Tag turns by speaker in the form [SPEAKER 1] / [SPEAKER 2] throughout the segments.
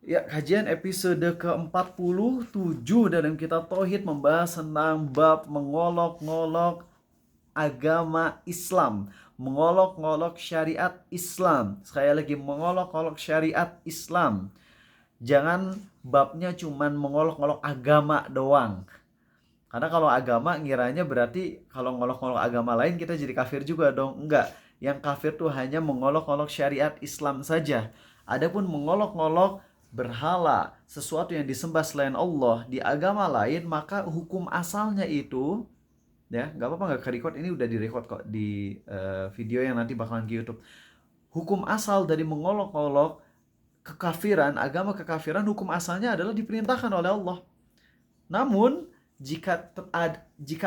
[SPEAKER 1] Ya, kajian episode ke-47 dalam kitab Tauhid membahas tentang bab mengolok-ngolok agama Islam, mengolok-ngolok syariat Islam. Sekali lagi, mengolok-ngolok syariat Islam. Jangan babnya cuman mengolok-ngolok agama doang. Karena kalau agama ngiranya berarti kalau ngolok-ngolok agama lain kita jadi kafir juga dong. Enggak. Yang kafir tuh hanya mengolok-ngolok syariat Islam saja. Adapun mengolok-ngolok berhala, sesuatu yang disembah selain Allah di agama lain, maka hukum asalnya itu, ya nggak apa-apa, nggak ke-record, ini udah di-record kok di video yang nanti bakalan ke YouTube. Hukum asal dari mengolok-ngolok kekafiran, agama kekafiran, hukum asalnya adalah diperintahkan oleh Allah. Namun, jika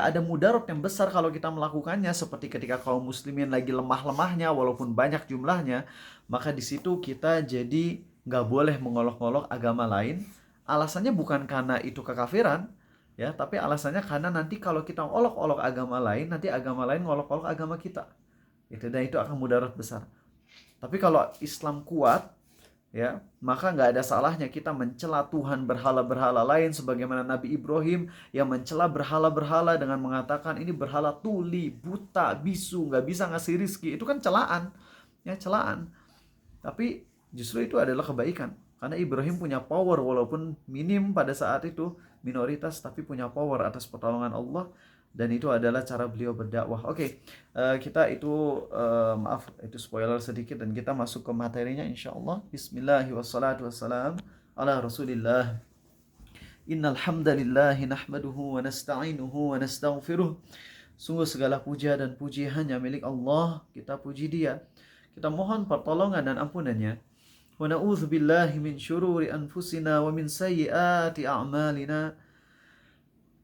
[SPEAKER 1] ada mudarat yang besar kalau kita melakukannya, seperti ketika kaum muslimin lagi lemah-lemahnya walaupun banyak jumlahnya, maka di situ kita jadi nggak boleh mengolok-olok agama lain. Alasannya bukan karena itu kekafiran, ya, tapi alasannya karena nanti kalau kita olok-olok agama lain, nanti agama lain ngolok-olok agama kita. Dan itu akan mudarat besar. Tapi kalau Islam kuat, ya, maka nggak ada salahnya kita mencela Tuhan berhala-berhala lain, sebagaimana Nabi Ibrahim yang mencela berhala-berhala dengan mengatakan ini berhala tuli, buta, bisu, nggak bisa ngasih rizki. Itu kan celaan, ya, celaan. Tapi justru itu adalah kebaikan, karena Ibrahim punya power walaupun minim pada saat itu, minoritas, tapi punya power atas pertolongan Allah. Dan itu adalah cara beliau berdakwah. Oke, kita itu maaf, itu spoiler sedikit dan kita masuk ke materinya insyaallah. Bismillahirrahmanirrahim. Wassalatu wassalam ala Rasulillah. Innal hamdalillah nahmaduhu wa nasta'inuhu wa nastaghfiruh. Sungguh segala puja dan puji hanya milik Allah. Kita puji Dia. Kita mohon pertolongan dan ampunannya. Wa na'udzu billahi min syururi anfusina wa min sayyiati a'malina.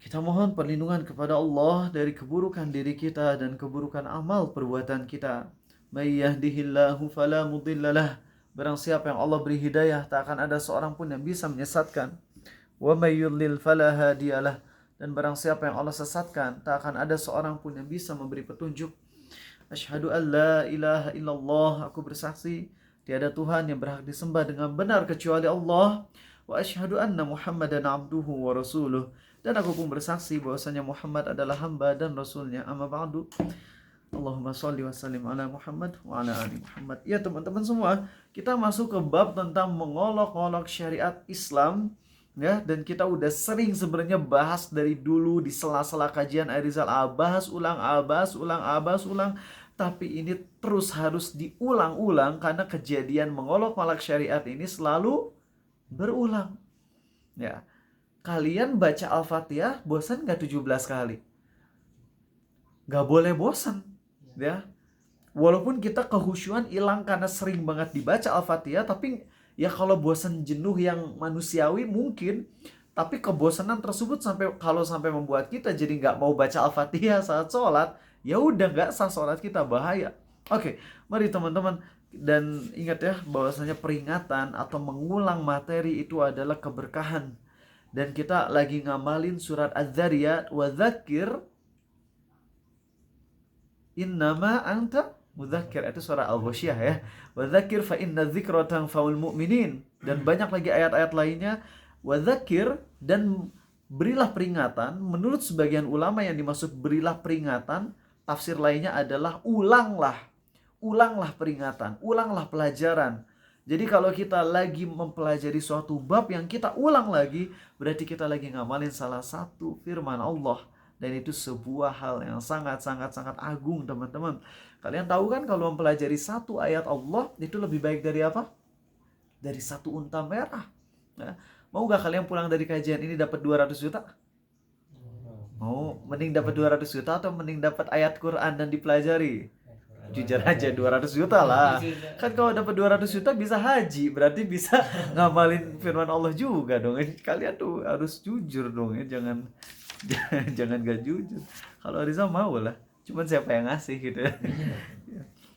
[SPEAKER 1] Kita mohon perlindungan kepada Allah dari keburukan diri kita dan keburukan amal perbuatan kita. May yahdihillahu fala mudhillalah. Barang siapa yang Allah beri hidayah, tak akan ada seorang pun yang bisa menyesatkan. Wa may yudlil fala hadiyalah. Dan barang siapa yang Allah sesatkan, tak akan ada seorang pun yang bisa memberi petunjuk. Asyhadu an la ilaha illallah. Aku bersaksi tiada Tuhan yang berhak disembah dengan benar kecuali Allah. Wa asyhadu anna Muhammadan abduhu wa rasuluh. Dan aku pun bersaksi bahwasanya Muhammad adalah hamba dan rasulnya. Amma ba'du. Allahumma sholli wa sallim ala Muhammad wa ala ali Muhammad. Ya teman-teman semua, kita masuk ke bab tentang mengolok-olok syariat Islam, ya, dan kita udah sering sebenarnya bahas dari dulu di sela-sela kajian Arizal, bahas ulang, tapi ini terus harus diulang-ulang karena kejadian mengolok-olok syariat ini selalu berulang. Ya. Kalian baca Al-Fatihah bosan gak 17 kali? Gak boleh bosan, ya. Walaupun kita kehusyuan hilang karena sering banget dibaca Al-Fatihah, tapi ya kalau bosan jenuh yang manusiawi mungkin, tapi kebosanan tersebut sampai membuat kita jadi nggak mau baca Al-Fatihah saat sholat, ya udah nggak sah sholat kita, bahaya. Oke, mari teman-teman, dan ingat ya bahwasanya peringatan atau mengulang materi itu adalah keberkahan. Dan kita lagi ngamalin surat Az-Zariyat, wa dzakir innama anta mudzakir. Itu surah Al-Ghasyiyah ya. Wa dzakir fa inna dzikra tanfa'ul mu'minin. Dan banyak lagi ayat-ayat lainnya. Wa dzakir, dan berilah peringatan. Menurut sebagian ulama yang dimaksud berilah peringatan, tafsir lainnya adalah ulanglah. Ulanglah peringatan, ulanglah pelajaran. Jadi kalau kita lagi mempelajari suatu bab yang kita ulang lagi, berarti kita lagi ngamalin salah satu firman Allah. Dan itu sebuah hal yang sangat-sangat agung, teman-teman. Kalian tahu kan kalau mempelajari satu ayat Allah, itu lebih baik dari apa? Dari satu unta merah. Nah, mau gak kalian pulang dari kajian ini dapat 200 juta? Mau, mending dapat 200 juta atau mending dapat ayat Quran dan dipelajari? Jujur aja 200 juta lah. Kan kalau dapat 200 juta bisa haji, berarti bisa ngamalin firman Allah juga dong. Kalian tuh harus jujur dong ya, jangan jangan gak jujur. Kalau Riza mau lah, cuman siapa yang ngasih gitu ya.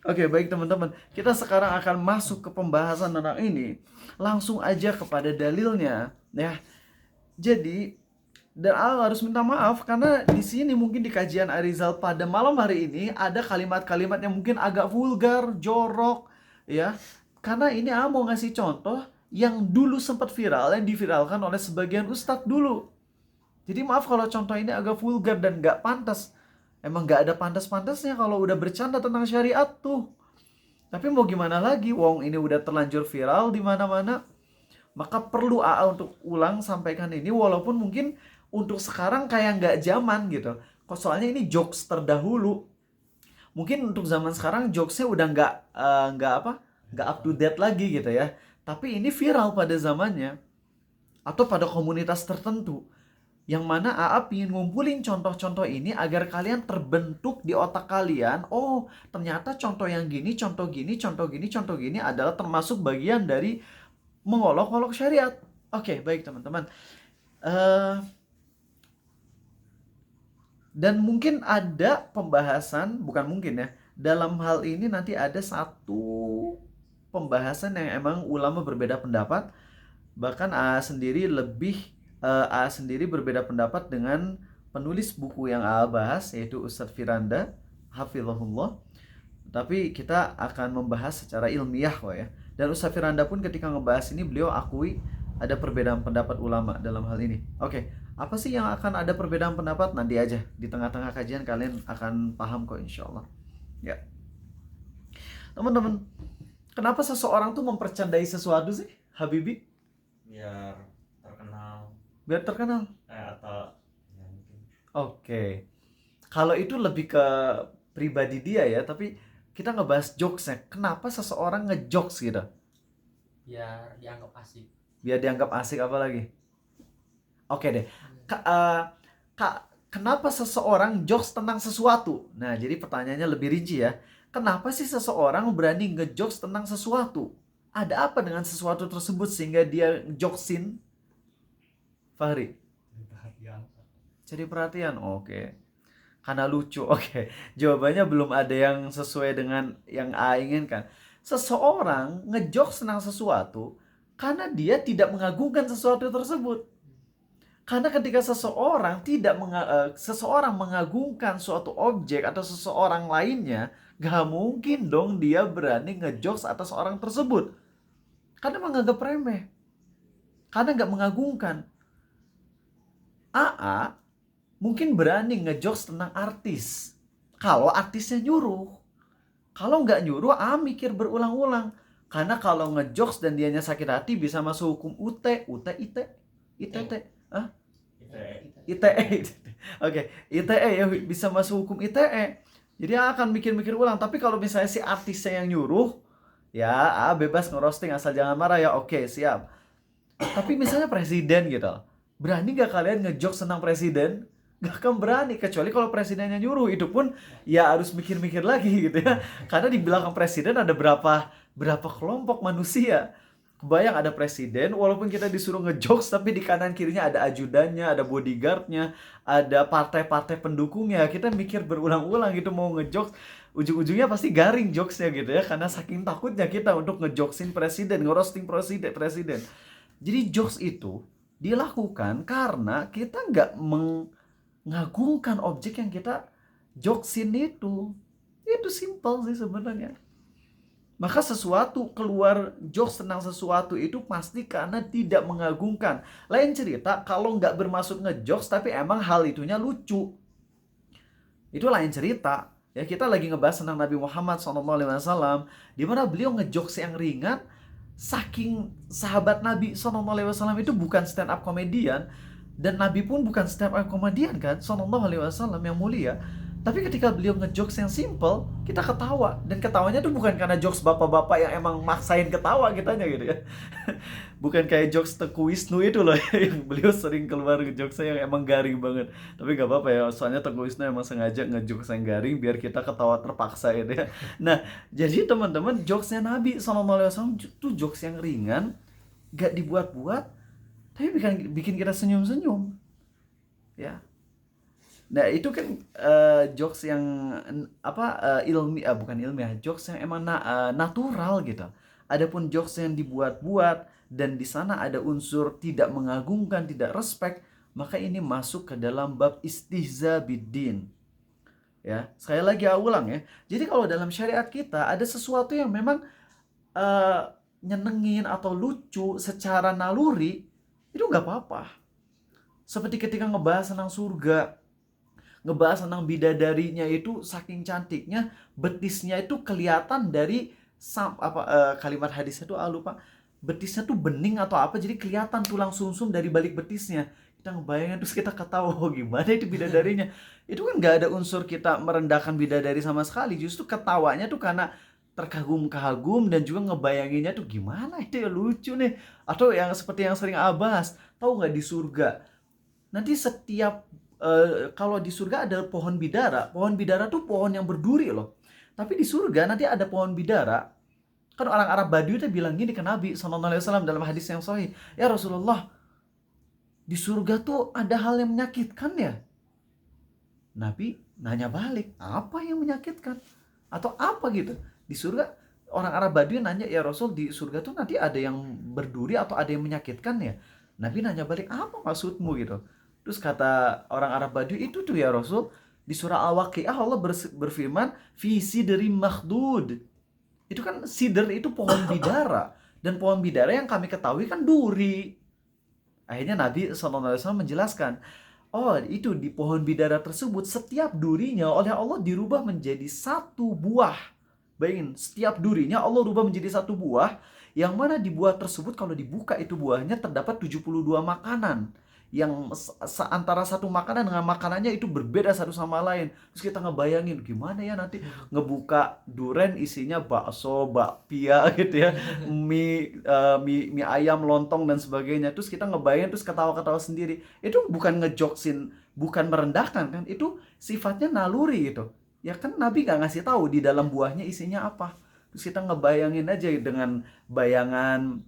[SPEAKER 1] Oke, baik teman-teman, kita sekarang akan masuk ke pembahasan tentang ini. Langsung aja kepada dalilnya ya. Jadi, dan Allah harus minta maaf karena di sini mungkin di kajian Arizal pada malam hari ini ada kalimat-kalimat yang mungkin agak vulgar, jorok, ya. Karena ini mau ngasih contoh yang dulu sempat viral, yang diviralkan oleh sebagian ustadz dulu. Jadi maaf kalau contoh ini agak vulgar dan nggak pantas. Emang nggak ada pantas-pantasnya kalau udah bercanda tentang syariat tuh. Tapi mau gimana lagi, wong ini udah terlanjur viral di mana-mana. Maka perlu AA untuk ulang sampaikan ini, walaupun mungkin untuk sekarang kayak nggak zaman gitu. Kok soalnya ini jokes terdahulu. Mungkin untuk zaman sekarang jokesnya udah nggak up to date lagi gitu ya. Tapi ini viral pada zamannya atau pada komunitas tertentu. Yang mana AA ingin ngumpulin contoh-contoh ini agar kalian terbentuk di otak kalian. Oh, ternyata contoh yang gini, contoh gini, contoh gini, contoh gini adalah termasuk bagian dari mengolok-olok syariat. Oke, baik teman-teman. Dan mungkin ada pembahasan, bukan mungkin ya, dalam hal ini nanti ada satu pembahasan yang emang ulama berbeda pendapat. Bahkan AA sendiri berbeda pendapat dengan penulis buku yang AA bahas, yaitu Ustadz Firanda hafizahullah. Tapi kita akan membahas secara ilmiah kok ya. Dan Ustadz Firanda pun ketika ngebahas ini beliau akui ada perbedaan pendapat ulama dalam hal ini. Oke, apa sih yang akan ada perbedaan pendapat? Nanti aja di tengah-tengah kajian kalian akan paham kok insyaallah. Ya. Teman-teman, kenapa seseorang tuh mempercandai sesuatu sih, Habibi?
[SPEAKER 2] Biar terkenal.
[SPEAKER 1] Biar terkenal.
[SPEAKER 2] Atau ya mungkin.
[SPEAKER 1] Oke. Kalau itu lebih ke pribadi dia ya, tapi kita ngebahas jokesnya. Kenapa seseorang ngejokes gitu?
[SPEAKER 3] Biar dianggap asik.
[SPEAKER 1] Biar dianggap asik apa lagi? Oke deh. Kenapa seseorang jokes tentang sesuatu? Nah, jadi pertanyaannya lebih rinci ya. Kenapa sih seseorang berani ngejokes tentang sesuatu? Ada apa dengan sesuatu tersebut sehingga dia jokesin? Fahri? Jadi perhatian. Oke. Karena lucu. Oke. Jawabannya belum ada yang sesuai dengan yang A inginkan. Seseorang ngejokes tentang sesuatu karena dia tidak mengagungkan sesuatu tersebut. Karena ketika seseorang mengagungkan suatu objek atau seseorang lainnya, gak mungkin dong dia berani ngejokes atas orang tersebut. Karena menganggap remeh. Karena gak mengagungkan. AA mungkin berani ngejokes tentang artis. Kalau artisnya nyuruh. Kalau nggak nyuruh, mikir berulang-ulang. Karena kalau ngejokes dan dianya sakit hati bisa masuk hukum ITE. Oke, ITE ya bisa masuk hukum ITE. Jadi akan mikir-mikir ulang. Tapi kalau misalnya si artisnya yang nyuruh, ya bebas ngerosting asal jangan marah ya. Oke, siap. Tapi misalnya presiden gitu. Berani gak kalian ngejokes tentang presiden? Gak akan berani, kecuali kalau presidennya nyuruh. Itu pun ya harus mikir-mikir lagi gitu ya. Karena di belakang presiden ada berapa kelompok manusia. Kebayang ada presiden, walaupun kita disuruh ngejokes, tapi di kanan kirinya ada ajudannya, ada bodyguardnya, ada partai-partai pendukungnya. Kita mikir berulang-ulang gitu mau ngejokes. Ujung-ujungnya pasti garing jokesnya gitu ya. Karena saking takutnya kita untuk ngejoksin presiden, ngerosting presiden. Jadi jokes itu dilakukan karena kita nggak mengagungkan objek yang kita jokesin itu. Itu simple sih sebenarnya. Maka sesuatu keluar jokes tentang sesuatu itu pasti karena tidak mengagungkan. Lain cerita kalau nggak bermaksud ngejokes tapi emang hal itunya lucu. Itu lain cerita. Ya, kita lagi ngebahas tentang Nabi Muhammad SAW, di mana beliau ngejokes yang ringan. Saking sahabat Nabi SAW itu bukan stand up komedian, dan Nabi pun bukan stand up komedian kan, SAW yang mulia. Tapi ketika beliau ngejokes yang simple, kita ketawa. Dan ketawanya tuh bukan karena jokes bapak-bapak yang emang maksain ketawa kitanya gitu ya. Bukan kayak jokes Teguh Wisnu itu loh, yang beliau sering keluar jokesnya yang emang garing banget. Tapi gak apa-apa ya, soalnya Teguh Wisnu emang sengaja ngejokes yang garing biar kita ketawa terpaksa gitu ya. Nah, jadi teman-teman, jokesnya Nabi SAW itu jokes yang ringan, gak dibuat-buat, tapi bikin kita senyum-senyum. Ya. Nah, itu kan jokes yang bukan ilmiah, jokes yang emang natural gitu. Adapun jokes yang dibuat-buat dan di sana ada unsur tidak mengagungkan, tidak respect, maka ini masuk ke dalam bab istihza biddin. Ya, sekali lagi ulang ya. Jadi kalau dalam syariat kita ada sesuatu yang memang nyenengin atau lucu secara naluri, itu nggak apa-apa. Seperti ketika ngebahas tentang surga, ngebahas tentang bidadarinya itu saking cantiknya, betisnya itu kelihatan dari kalimat hadisnya tuh lupa, betisnya tuh bening atau apa, jadi kelihatan tulang sumsum dari balik betisnya. Kita ngebayangin terus kita ketawa, oh gimana itu bidadarinya. Itu kan nggak ada unsur kita merendahkan bidadari sama sekali, justru ketawanya tuh karena terkagum-kagum dan juga ngebayanginnya tuh gimana itu ya, lucu nih. Atau yang seperti yang sering bahas, tahu nggak di surga nanti setiap kalau di surga ada pohon bidara. Pohon bidara tuh pohon yang berduri loh. Tapi di surga nanti ada pohon bidara. Kan orang Arab Badui itu bilang gini ke Nabi SAW dalam hadis yang sahih, ya Rasulullah, di surga tuh ada hal yang menyakitkan ya? Nabi nanya balik, apa yang menyakitkan? Atau apa gitu? Di surga orang Arab Badui nanya, ya Rasul, di surga tuh nanti ada yang berduri atau ada yang menyakitkan ya? Nabi nanya balik, apa maksudmu gitu? Terus kata orang Arab Badui, itu tuh ya Rasul, di surah Al-Waqi'ah Allah berfirman, fi sidri makhdud. Itu kan sidr itu pohon bidara. Dan pohon bidara yang kami ketahui kan duri. Akhirnya Nabi SAW menjelaskan, oh itu di pohon bidara tersebut setiap durinya oleh Allah dirubah menjadi satu buah. Bayangin, setiap durinya Allah rubah menjadi satu buah, yang mana di buah tersebut kalau dibuka itu buahnya terdapat 72 makanan. Yang antara satu makanan dengan makanannya itu berbeda satu sama lain. Terus kita ngebayangin gimana ya nanti ngebuka duren isinya bakso, bakpia gitu ya, mie ayam, lontong dan sebagainya. Terus kita ngebayangin terus ketawa-ketawa sendiri. Itu bukan ngejoksin, bukan merendahkan kan? Itu sifatnya naluri gitu. Ya kan Nabi gak ngasih tahu di dalam buahnya isinya apa. Terus kita ngebayangin aja dengan bayangan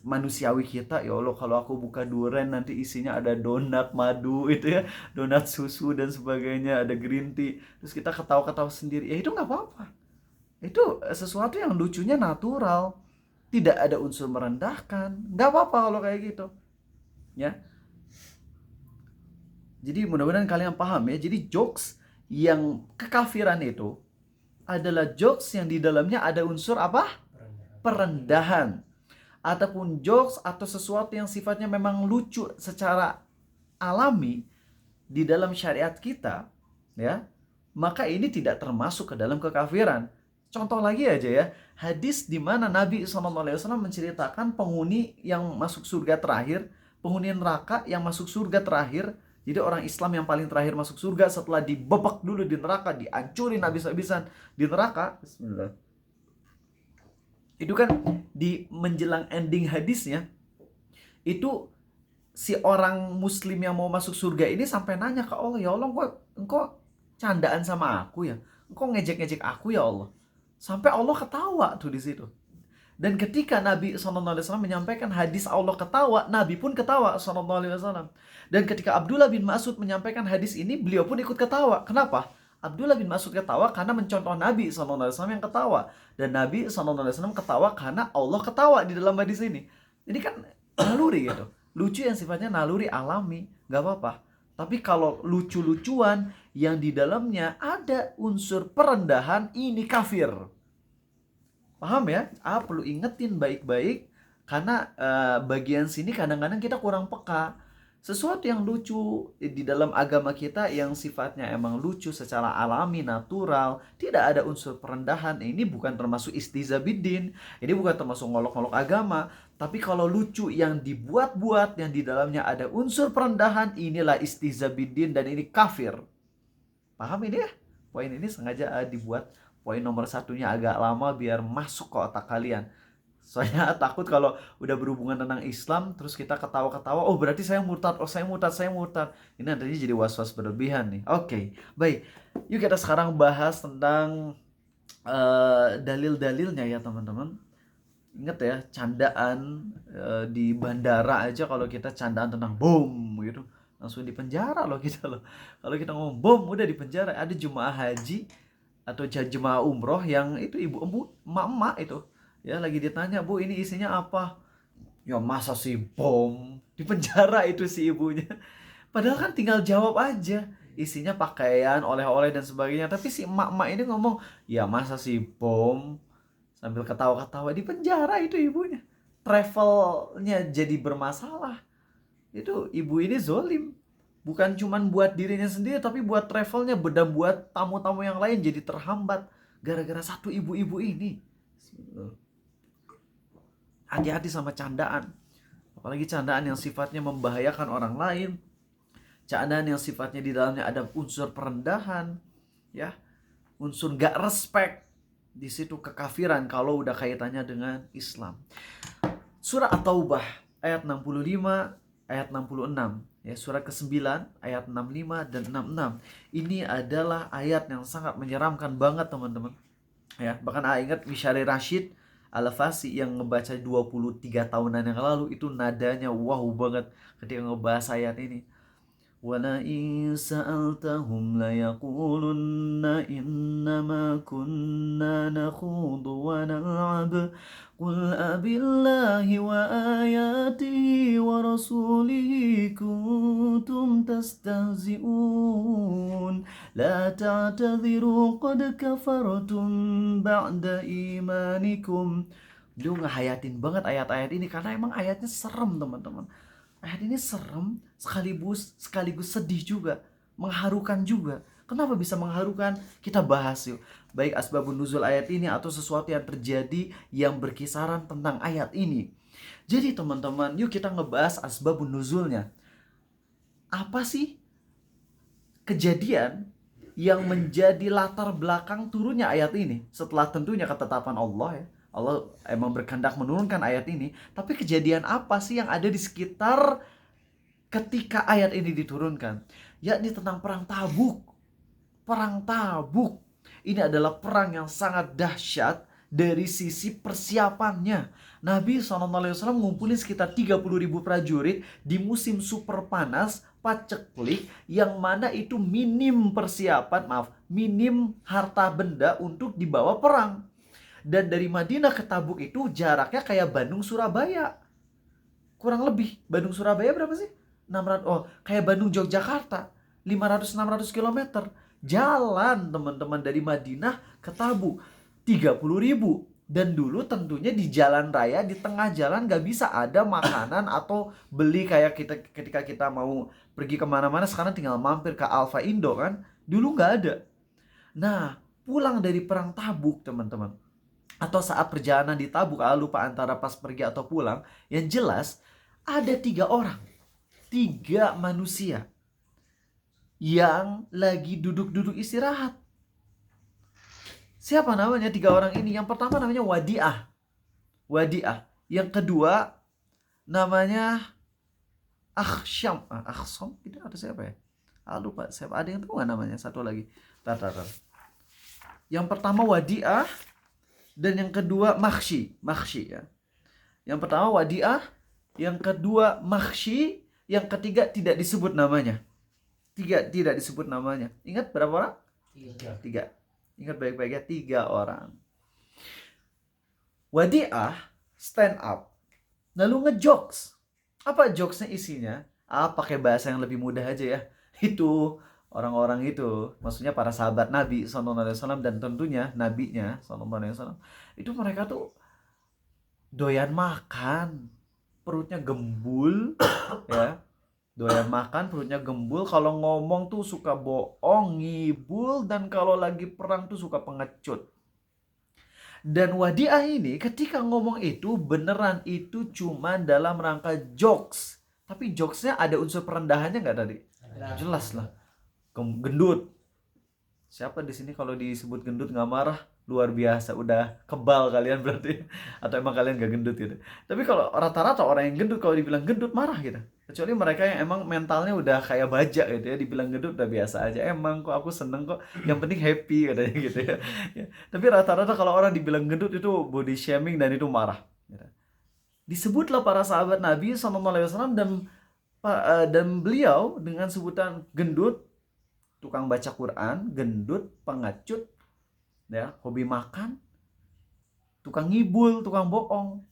[SPEAKER 1] manusiawi kita, ya Allah kalau aku buka durian nanti isinya ada donat madu itu ya, donat susu dan sebagainya, ada green tea. Terus kita ketawa-ketawa sendiri. Ya itu nggak apa-apa. Itu sesuatu yang lucunya natural. Tidak ada unsur merendahkan. Nggak apa-apa kalau kayak gitu. Ya. Jadi mudah-mudahan kalian paham ya. Jadi jokes yang kekafiran itu adalah jokes yang di dalamnya ada unsur apa? Perendahan. Ataupun jokes atau sesuatu yang sifatnya memang lucu secara alami di dalam syariat kita, ya, maka ini tidak termasuk ke dalam kekafiran. Contoh lagi aja ya, hadis di mana Nabi SAW menceritakan penghuni yang masuk surga terakhir, penghuni neraka yang masuk surga terakhir. Jadi orang Islam yang paling terakhir masuk surga setelah dibebek dulu di neraka, dihancurin habis-habisan di neraka. Bismillah. Itu kan di menjelang ending hadisnya, itu si orang muslim yang mau masuk surga ini sampai nanya ke Allah, ya Allah, engkau candaan sama aku ya? Engkau ngejek-ngejek aku ya Allah? Sampai Allah ketawa tuh di situ. Dan ketika Nabi SAW menyampaikan hadis Allah ketawa, Nabi pun ketawa SAW. Dan ketika Abdullah bin Mas'ud menyampaikan hadis ini, beliau pun ikut ketawa. Kenapa? Abdullah bin Mas'ud ketawa karena mencontoh Nabi SAW yang ketawa. Dan Nabi SAW ketawa karena Allah ketawa di dalam hadis ini. Ini kan naluri gitu. Lucu yang sifatnya naluri alami, gak apa-apa. Tapi kalau lucu-lucuan yang di dalamnya ada unsur perendahan, ini kafir. Paham ya? Perlu ingetin baik-baik. Karena bagian sini kadang-kadang kita kurang peka. Sesuatu yang lucu di dalam agama kita yang sifatnya emang lucu secara alami, natural, tidak ada unsur perendahan, ini bukan termasuk istizabiddin, ini bukan termasuk ngolok-ngolok agama. Tapi kalau lucu yang dibuat-buat, yang di dalamnya ada unsur perendahan, inilah istizabiddin dan ini kafir. Paham ini ya? Poin ini sengaja dibuat poin nomor satunya agak lama biar masuk ke otak kalian. Soalnya takut kalau udah berhubungan tentang Islam terus kita ketawa-ketawa, oh berarti saya murtad, oh saya murtad. Ini nantinya jadi was-was berlebihan nih. Oke, baik. Yuk kita sekarang bahas tentang dalil-dalilnya ya teman-teman. Ingat ya, candaan di bandara aja kalau kita candaan tentang bom gitu, langsung di penjara loh kita loh. Kalau kita ngomong bom udah di penjara. Ada jemaah haji atau jemaah umroh yang itu ibu-ibu, emak-emak itu. Ya lagi ditanya, Bu ini isinya apa? Ya masa sih bom? Di penjara itu si ibunya. Padahal kan tinggal jawab aja. Isinya pakaian, oleh-oleh dan sebagainya. Tapi si emak-emak ini ngomong, ya masa sih bom? sambil ketawa-ketawa di penjara itu ibunya. Travelnya jadi bermasalah. Itu ibu ini zolim. Bukan cuman buat dirinya sendiri, tapi buat travelnya, dan buat tamu-tamu yang lain jadi terhambat gara-gara satu ibu-ibu ini. Hati-hati sama candaan. Apalagi candaan yang sifatnya membahayakan orang lain. Candaan yang sifatnya di dalamnya ada unsur perendahan, ya, unsur gak respect. Di situ kekafiran kalau udah kaitannya dengan Islam. Surah At-Taubah ayat 65, ayat 66. Ya, surah ke-9 ayat 65 dan 66. Ini adalah ayat yang sangat menyeramkan banget teman-teman. Ya, bahkan ingat Mishari Rashid Al-Fasi yang ngebaca 23 tahunan yang lalu, itu nadanya wow banget ketika ngebahas ayat ini. وَلَئِن سَأَلْتَهُمْ لَيَقُولُنَّ إِنَّمَا كُنَّا نَخُوضُ وَنَلْعَبُ قُلْ أَبِاللَّهِ وَآيَاتِهِ وَرَسُولِهِ كُنتُمْ تَسْتَهْزِئُونَ لَا تَعْتَذِرُوا قَدْ كَفَرْتُمْ بَعْدَ إِيمَانِكُمْ. Dia ngehayatin banget ayat-ayat ini karena emang ayatnya serem teman-teman. Ayat ini serem sekaligus sedih juga, mengharukan juga. Kenapa bisa mengharukan? Kita bahas yuk. Baik asbabun nuzul ayat ini atau sesuatu yang terjadi yang berkisaran tentang ayat ini. Jadi teman-teman, yuk kita ngebahas asbabun nuzulnya. Apa sih kejadian yang menjadi latar belakang turunnya ayat ini? Setelah tentunya ketetapan Allah ya. Allah emang berkehendak menurunkan ayat ini, tapi kejadian apa sih yang ada di sekitar ketika ayat ini diturunkan? Yakni tentang perang Tabuk. Perang Tabuk ini adalah perang yang sangat dahsyat dari sisi persiapannya. Nabi SAW ngumpulin sekitar 30.000 prajurit di musim super panas, paceklik, yang mana itu minim persiapan, minim harta benda untuk dibawa perang. Dan dari Madinah ke Tabuk itu jaraknya kayak Bandung Surabaya. Kurang lebih. Bandung Surabaya berapa sih? 600. Kayak Bandung Yogyakarta. 500-600 km. Jalan teman-teman dari Madinah ke Tabuk. 30.000. Dan dulu tentunya di jalan raya, di tengah jalan gak bisa ada makanan atau beli kayak kita ketika kita mau pergi kemana-mana. Sekarang tinggal mampir ke Alfa Indo kan. Dulu gak ada. Nah, pulang dari perang Tabuk teman-teman, atau saat perjalanan di Tabuk, lupa antara pas pergi atau pulang, yang jelas ada 3 orang, 3 manusia yang lagi duduk-duduk istirahat. Siapa namanya 3 orang ini? Yang pertama namanya Wadi'ah. Yang kedua namanya Akhsyam. Akhsyam itu ada siapa ya? Lupa siapa, ada yang tahu nggak namanya? Satu lagi. Tar. Yang pertama Wadi'ah, dan yang kedua Makhsy ya. Yang pertama Wadi'ah, yang kedua Makhsy, yang ketiga tidak disebut namanya. Tidak disebut namanya. Ingat berapa orang? 3. Ingat baik-baik ya, 3 orang. Wadi'ah stand up, lalu ngejokes. Apa jokesnya isinya? Pakai bahasa yang lebih mudah aja ya. Itu orang-orang itu, maksudnya para sahabat Nabi SAW dan tentunya nabinya SAW, itu mereka tuh doyan makan, perutnya gembul ya. Doyan makan, perutnya gembul, kalau ngomong tuh suka bohong, ngibul, dan kalau lagi perang tuh suka pengecut. Dan Wadi'ah ini ketika ngomong itu beneran itu cuman dalam rangka jokes. Tapi jokesnya ada unsur perendahannya nggak tadi? Jelas lah. Gendut. Siapa di sini kalau disebut gendut nggak marah? Luar biasa, udah kebal kalian berarti. Atau emang kalian gak gendut gitu. Tapi kalau rata-rata orang yang gendut kalau dibilang gendut marah gitu. Kecuali mereka yang emang mentalnya udah kayak baja gitu ya, dibilang gendut udah biasa aja. Emang kok aku seneng kok, yang penting happy katanya gitu ya. Tapi rata-rata kalau orang dibilang gendut itu body shaming dan itu marah. Gitu. Disebutlah para sahabat Nabi SAW dan beliau dengan sebutan gendut, tukang baca Quran, gendut, pengecut, ya, hobi makan, tukang ngibul, tukang bohong.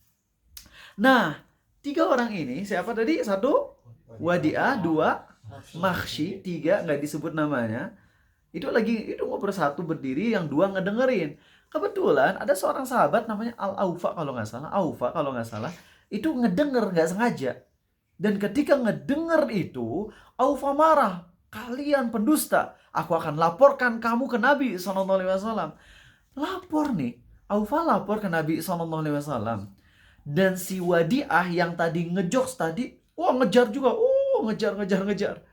[SPEAKER 1] Nah, 3 orang ini siapa tadi? 1 Wadi'ah, 2 Makhsy, 3 nggak disebut namanya. Itu ngobrol, 1 berdiri, yang 2 ngedengerin. Kebetulan ada seorang sahabat namanya Al-Aufa kalau nggak salah, Aufa kalau nggak salah, itu ngedenger nggak sengaja. Dan ketika ngedenger itu, Aufa marah. Kalian pendusta, aku akan laporkan kamu ke Nabi SAW. Lapor nih, Aufa lapor ke Nabi SAW. Dan si Wadi'ah yang tadi ngejokes tadi, wah ngejar juga, ngejar.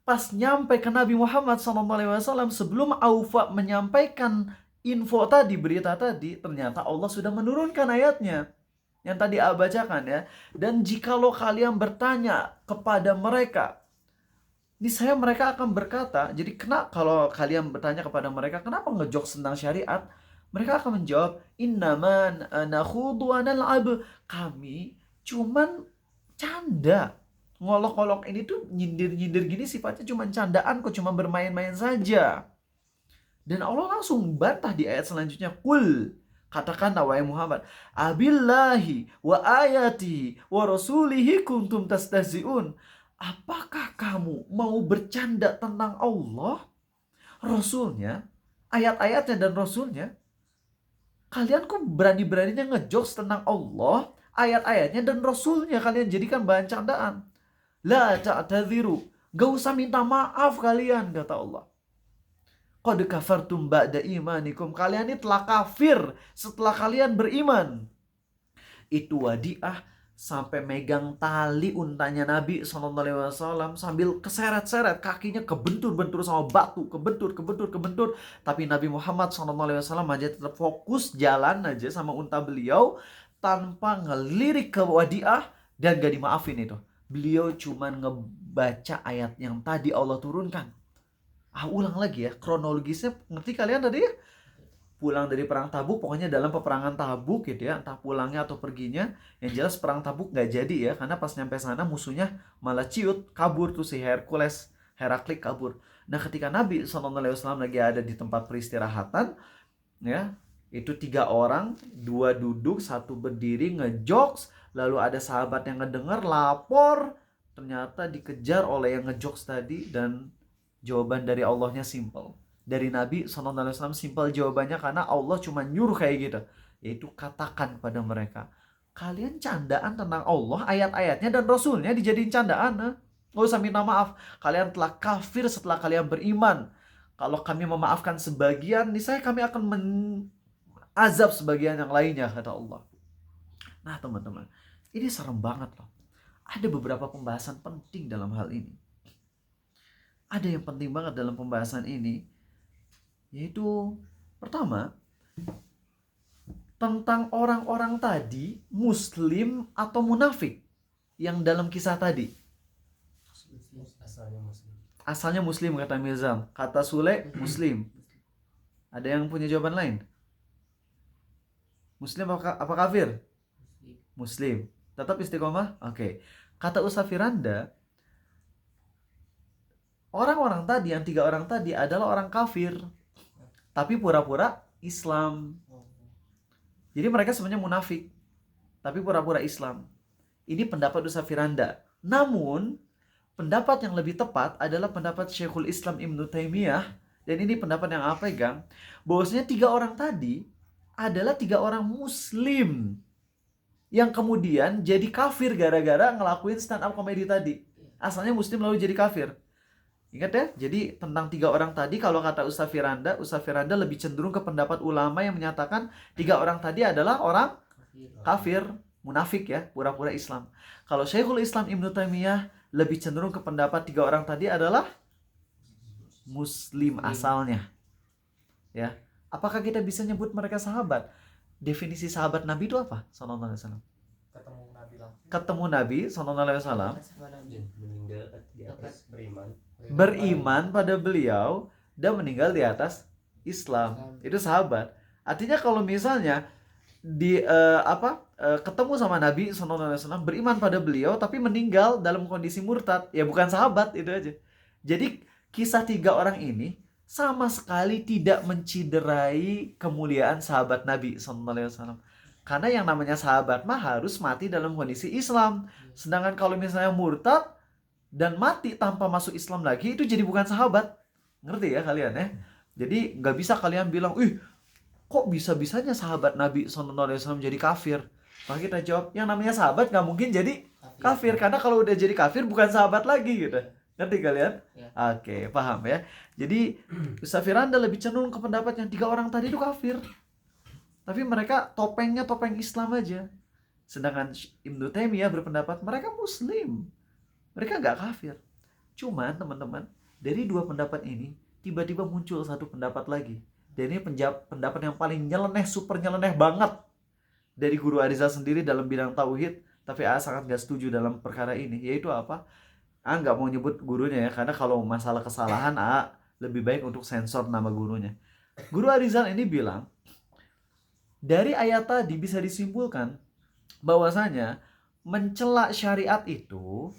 [SPEAKER 1] Pas nyampe ke Nabi Muhammad SAW, sebelum Aufa menyampaikan info tadi, berita tadi, ternyata Allah sudah menurunkan ayatnya yang tadi A bacakan ya. Dan jikalau kalian bertanya kepada mereka, niscaya mereka akan berkata, jadi kalau kalian bertanya kepada mereka, kenapa ngejokes tentang syariat? Mereka akan menjawab, innaman nakhudu wa nal'ab. Kami cuman canda. Ngolok-ngolok ini tuh nyindir-nyindir gini sifatnya cuman candaan kok, cuma bermain-main saja. Dan Allah langsung bantah di ayat selanjutnya, Qul, katakanlah wahai Muhammad, abillahi wa ayati wa rasulihi kuntum tastahzi'un. Apakah kamu mau bercanda tentang Allah, Rasulnya, ayat-ayatnya dan Rasulnya? Kalian kok berani-beraninya ngejokes tentang Allah, ayat-ayatnya dan Rasulnya kalian jadikan bahan candaan. La ta'tadhiru, gak usah minta maaf kalian, kata Allah. Qad kafartum ba'da imanikum, kalian ini telah kafir setelah kalian beriman. Itu Wadi'ah sampai megang tali untanya Nabi SAW sambil keseret-seret, kakinya kebentur-bentur sama batu, kebentur. Tapi Nabi Muhammad SAW aja tetap fokus jalan aja sama unta beliau tanpa ngelirik ke Wadi'ah dan gak dimaafin itu. Beliau cuman ngebaca ayat yang tadi Allah turunkan. Ulang lagi ya, kronologisnya ngerti kalian tadi ya? Pulang dari perang Tabuk, pokoknya dalam peperangan Tabuk gitu ya, entah pulangnya atau perginya. Yang jelas perang Tabuk gak jadi ya, karena pas nyampe sana musuhnya malah ciut, kabur tuh si Heraklik kabur. Nah ketika Nabi SAW lagi ada di tempat peristirahatan ya, itu 3 orang, 2 duduk, 1 berdiri ngejokes, lalu ada sahabat yang ngedenger, lapor, ternyata dikejar oleh yang ngejokes tadi. Dan jawaban dari Allahnya simple. Dari Nabi SAW simple jawabannya, karena Allah cuma nyuruh kayak gitu. Yaitu katakan pada mereka, kalian candaan tentang Allah, ayat-ayatnya dan Rasulnya dijadiin candaan. Gak usah minta maaf. Kalian telah kafir setelah kalian beriman. Kalau kami memaafkan sebagian, niscaya kami akan azab sebagian yang lainnya, kata Allah. Nah teman-teman, ini serem banget loh. Ada beberapa pembahasan penting dalam hal ini. Ada yang penting banget dalam pembahasan ini, yaitu pertama, tentang orang-orang tadi muslim atau munafik yang dalam kisah tadi. Asalnya muslim kata Mirzam, kata Sule muslim. Ada yang punya jawaban lain? Muslim apa kafir? Muslim. Tetap istiqomah? Oke. Kata Ustaz Firanda, orang-orang tadi, yang 3 orang tadi adalah orang kafir, tapi pura-pura Islam. Jadi mereka sebenarnya munafik, tapi pura-pura Islam. Ini pendapat Ustaz Firanda. Namun, pendapat yang lebih tepat adalah pendapat Syekhul Islam Ibnu Taimiyah. Dan ini pendapat yang apa pegang, bahwasanya 3 orang tadi adalah 3 orang muslim yang kemudian jadi kafir gara-gara ngelakuin stand up comedy tadi. Asalnya muslim lalu jadi kafir. Ingat ya, jadi tentang 3 orang tadi, kalau kata Ustaz Firanda lebih cenderung ke pendapat ulama yang menyatakan 3 orang tadi adalah orang kafir, munafik ya, pura-pura Islam. Kalau Syekhul Islam Ibnu Taimiyah lebih cenderung ke pendapat 3 orang tadi adalah muslim asalnya. Ya, apakah kita bisa nyebut mereka sahabat? Definisi sahabat Nabi itu apa? Sallallahu alaihi wasallam. Ketemu Nabi sallallahu alaihi wasallam,
[SPEAKER 2] meninggal di atas
[SPEAKER 1] beriman pada beliau dan meninggal di atas Islam. Itu sahabat. Artinya kalau misalnya ketemu sama Nabi SAW, beriman pada beliau tapi meninggal dalam kondisi murtad, ya bukan sahabat, itu aja. Jadi kisah 3 orang ini sama sekali tidak menciderai kemuliaan sahabat Nabi SAW. Karena yang namanya sahabat mah harus mati dalam kondisi Islam. Sedangkan kalau misalnya murtad dan mati tanpa masuk Islam lagi, itu jadi bukan sahabat. Ngerti ya kalian ya? Jadi nggak bisa kalian bilang, kok bisa-bisanya sahabat Nabi SAW jadi kafir? Maka kita jawab, yang namanya sahabat nggak mungkin jadi kafir, karena kalau udah jadi kafir bukan sahabat lagi gitu. Ngerti kalian?
[SPEAKER 3] Ya.
[SPEAKER 1] Oke, paham ya. Jadi Ustaz Firanda lebih cenderung ke pendapat yang 3 orang tadi itu kafir. Tapi mereka topengnya topeng Islam aja. Sedangkan Ibnu Taimiyah berpendapat mereka Muslim. Mereka nggak kafir. Cuman teman-teman, dari 2 pendapat ini tiba-tiba muncul satu pendapat lagi. Dan ini pendapat yang paling nyeleneh, super nyeleneh banget dari Guru Arizal sendiri dalam bidang tauhid. Tapi A sangat nggak setuju dalam perkara ini. Yaitu apa? A nggak mau nyebut gurunya ya, karena kalau masalah kesalahan A lebih baik untuk sensor nama gurunya. Guru Arizal ini bilang, dari ayat tadi bisa disimpulkan bahwasanya mencela syariat itu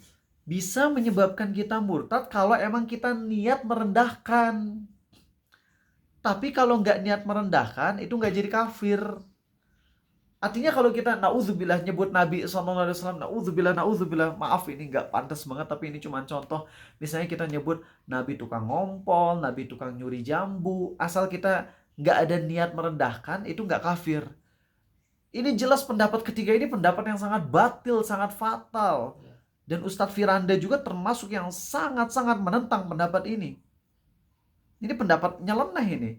[SPEAKER 1] bisa menyebabkan kita murtad kalau emang kita niat merendahkan. Tapi kalau nggak niat merendahkan, itu nggak jadi kafir. Artinya kalau kita naudzubillah nyebut Nabi SAW, naudzubillah, maaf ini nggak pantas banget, tapi ini cuma contoh. Misalnya kita nyebut Nabi tukang ngompol, Nabi tukang nyuri jambu, asal kita nggak ada niat merendahkan, itu nggak kafir. Ini jelas pendapat ketiga ini pendapat yang sangat batil, sangat fatal. Dan Ustadz Firanda juga termasuk yang sangat-sangat menentang pendapat ini. Ini pendapat nyeleneh ini.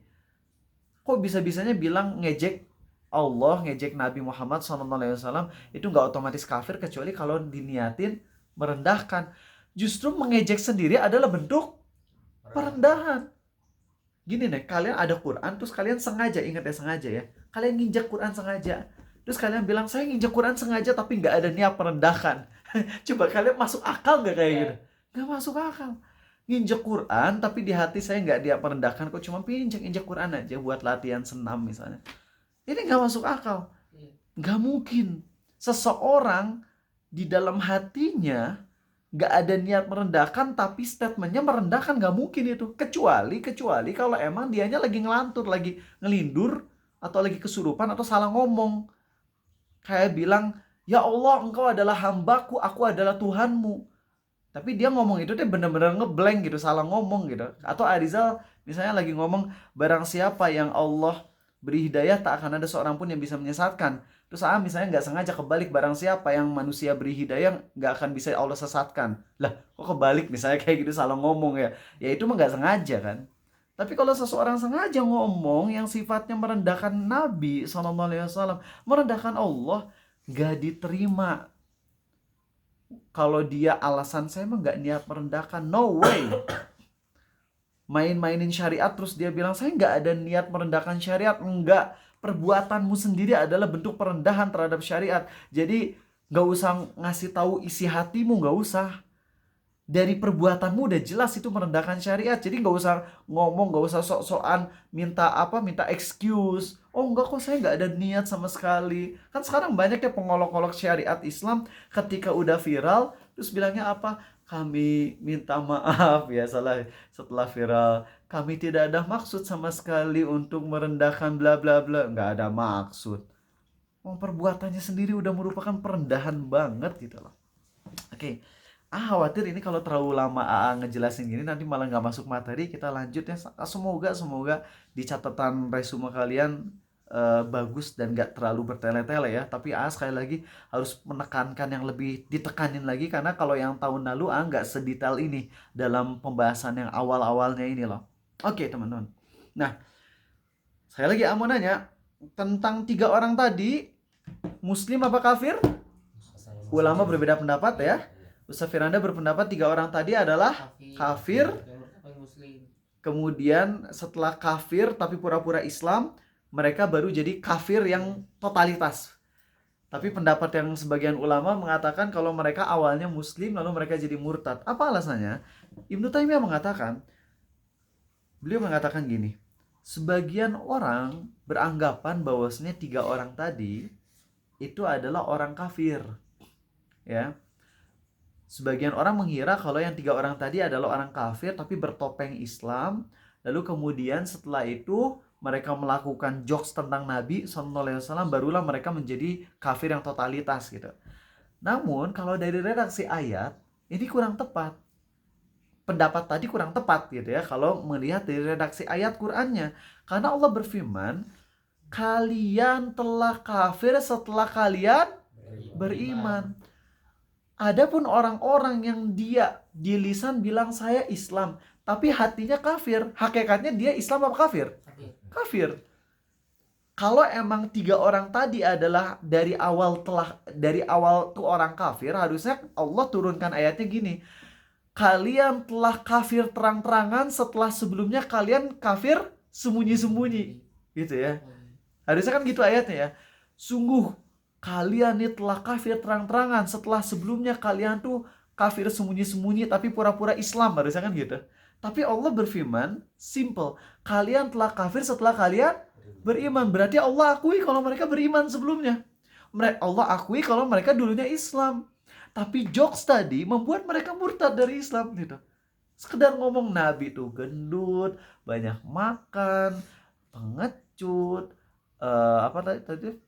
[SPEAKER 1] Kok bisa-bisanya bilang ngejek Allah, ngejek Nabi Muhammad SAW itu nggak otomatis kafir kecuali kalau diniatin merendahkan. Justru mengejek sendiri adalah bentuk perendahan. Gini nih, kalian ada Quran terus kalian sengaja, ingat ya sengaja ya, kalian nginjek Quran sengaja. Terus kalian bilang saya nginjek Quran sengaja tapi nggak ada niat merendahkan. Coba kalian masuk akal nggak kayak gitu? Nggak masuk akal. Nginjek Quran tapi di hati saya nggak niat merendahkan, kok cuma injek Quran aja buat latihan senam misalnya. Ini nggak masuk akal. Nggak mungkin. Seseorang di dalam hatinya nggak ada niat merendahkan tapi statementnya merendahkan, nggak mungkin itu. Kecuali kalau emang dianya lagi ngelantur, lagi ngelindur, atau lagi kesurupan, atau salah ngomong. Kayak bilang, ya Allah engkau adalah hambaku, aku adalah Tuhanmu. Tapi dia ngomong itu dia benar-benar ngeblank gitu, salah ngomong gitu. Atau Arizal misalnya lagi ngomong, barang siapa yang Allah beri hidayah tak akan ada seorang pun yang bisa menyesatkan. Terus misalnya nggak sengaja kebalik, barang siapa yang manusia beri hidayah nggak akan bisa Allah sesatkan. Lah kok kebalik misalnya kayak gitu, salah ngomong ya. Ya itu mah nggak sengaja kan. Tapi kalau seseorang sengaja ngomong yang sifatnya merendahkan Nabi SAW, merendahkan Allah, nggak diterima. Kalau dia alasan saya mah nggak niat merendahkan, no way. Main-mainin syariat terus dia bilang saya nggak ada niat merendahkan syariat. Enggak, perbuatanmu sendiri adalah bentuk perendahan terhadap syariat. Jadi nggak usah ngasih tahu isi hatimu, nggak usah. Dari perbuatanmu udah jelas itu merendahkan syariat. Jadi nggak usah ngomong, nggak usah sok-sokan minta excuse. Oh enggak kok, saya nggak ada niat sama sekali. Kan sekarang banyak ya pengolok-olok syariat Islam ketika udah viral terus bilangnya apa? Kami minta maaf ya salah setelah viral. Kami tidak ada maksud sama sekali untuk merendahkan bla bla bla. Nggak ada maksud. Perbuatannya sendiri udah merupakan perendahan banget gitu loh. Oke. Khawatir ini kalau terlalu lama ngejelasin gini nanti malah nggak masuk materi. Kita lanjut ya. Semoga di catatan resume kalian bagus dan gak terlalu bertele-tele ya. Tapi sekali lagi harus menekankan yang lebih ditekanin lagi, karena kalau yang tahun lalu gak sedetail ini dalam pembahasan yang awal-awalnya ini loh. Oke teman-teman. Nah, saya lagi mau nanya tentang 3 orang tadi, Muslim apa kafir? Ulama berbeda pendapat ya. Ustaz Firanda berpendapat 3 orang tadi adalah kafir. Kemudian setelah kafir tapi pura-pura Islam, mereka baru jadi kafir yang totalitas. Tapi pendapat yang sebagian ulama mengatakan kalau mereka awalnya Muslim lalu mereka jadi murtad. Apa alasannya? Ibnu Taimiyah beliau mengatakan gini, sebagian orang beranggapan bahwasanya 3 orang tadi itu adalah orang kafir. Ya. Sebagian orang mengira kalau yang 3 orang tadi adalah orang kafir tapi bertopeng Islam. Lalu kemudian setelah itu mereka melakukan jokes tentang Nabi SAW, barulah mereka menjadi kafir yang totalitas gitu. Namun kalau dari redaksi ayat ini kurang tepat. Pendapat tadi kurang tepat gitu ya kalau melihat dari redaksi ayat Qur'annya. Karena Allah berfirman, kalian telah kafir setelah kalian beriman. Adapun orang-orang yang dia di lisan bilang saya Islam, tapi hatinya kafir, hakikatnya dia Islam apa kafir? Kafir. Kalau emang 3 orang tadi adalah dari awal tuh orang kafir, harusnya Allah turunkan ayatnya gini. Kalian telah kafir terang-terangan setelah sebelumnya kalian kafir sembunyi-sembunyi. Gitu ya. Harusnya kan gitu ayatnya ya. Sungguh kalian ini telah kafir terang-terangan setelah sebelumnya kalian tuh kafir sembunyi-sembunyi tapi pura-pura Islam, harusnya kan gitu. Tapi Allah berfirman, simple. Kalian telah kafir setelah kalian beriman. Berarti Allah akui kalau mereka beriman sebelumnya. Allah akui kalau mereka dulunya Islam. Tapi jokes tadi membuat mereka murtad dari Islam gitu. Sekedar ngomong Nabi tuh gendut, banyak makan, pengecut, apa tadi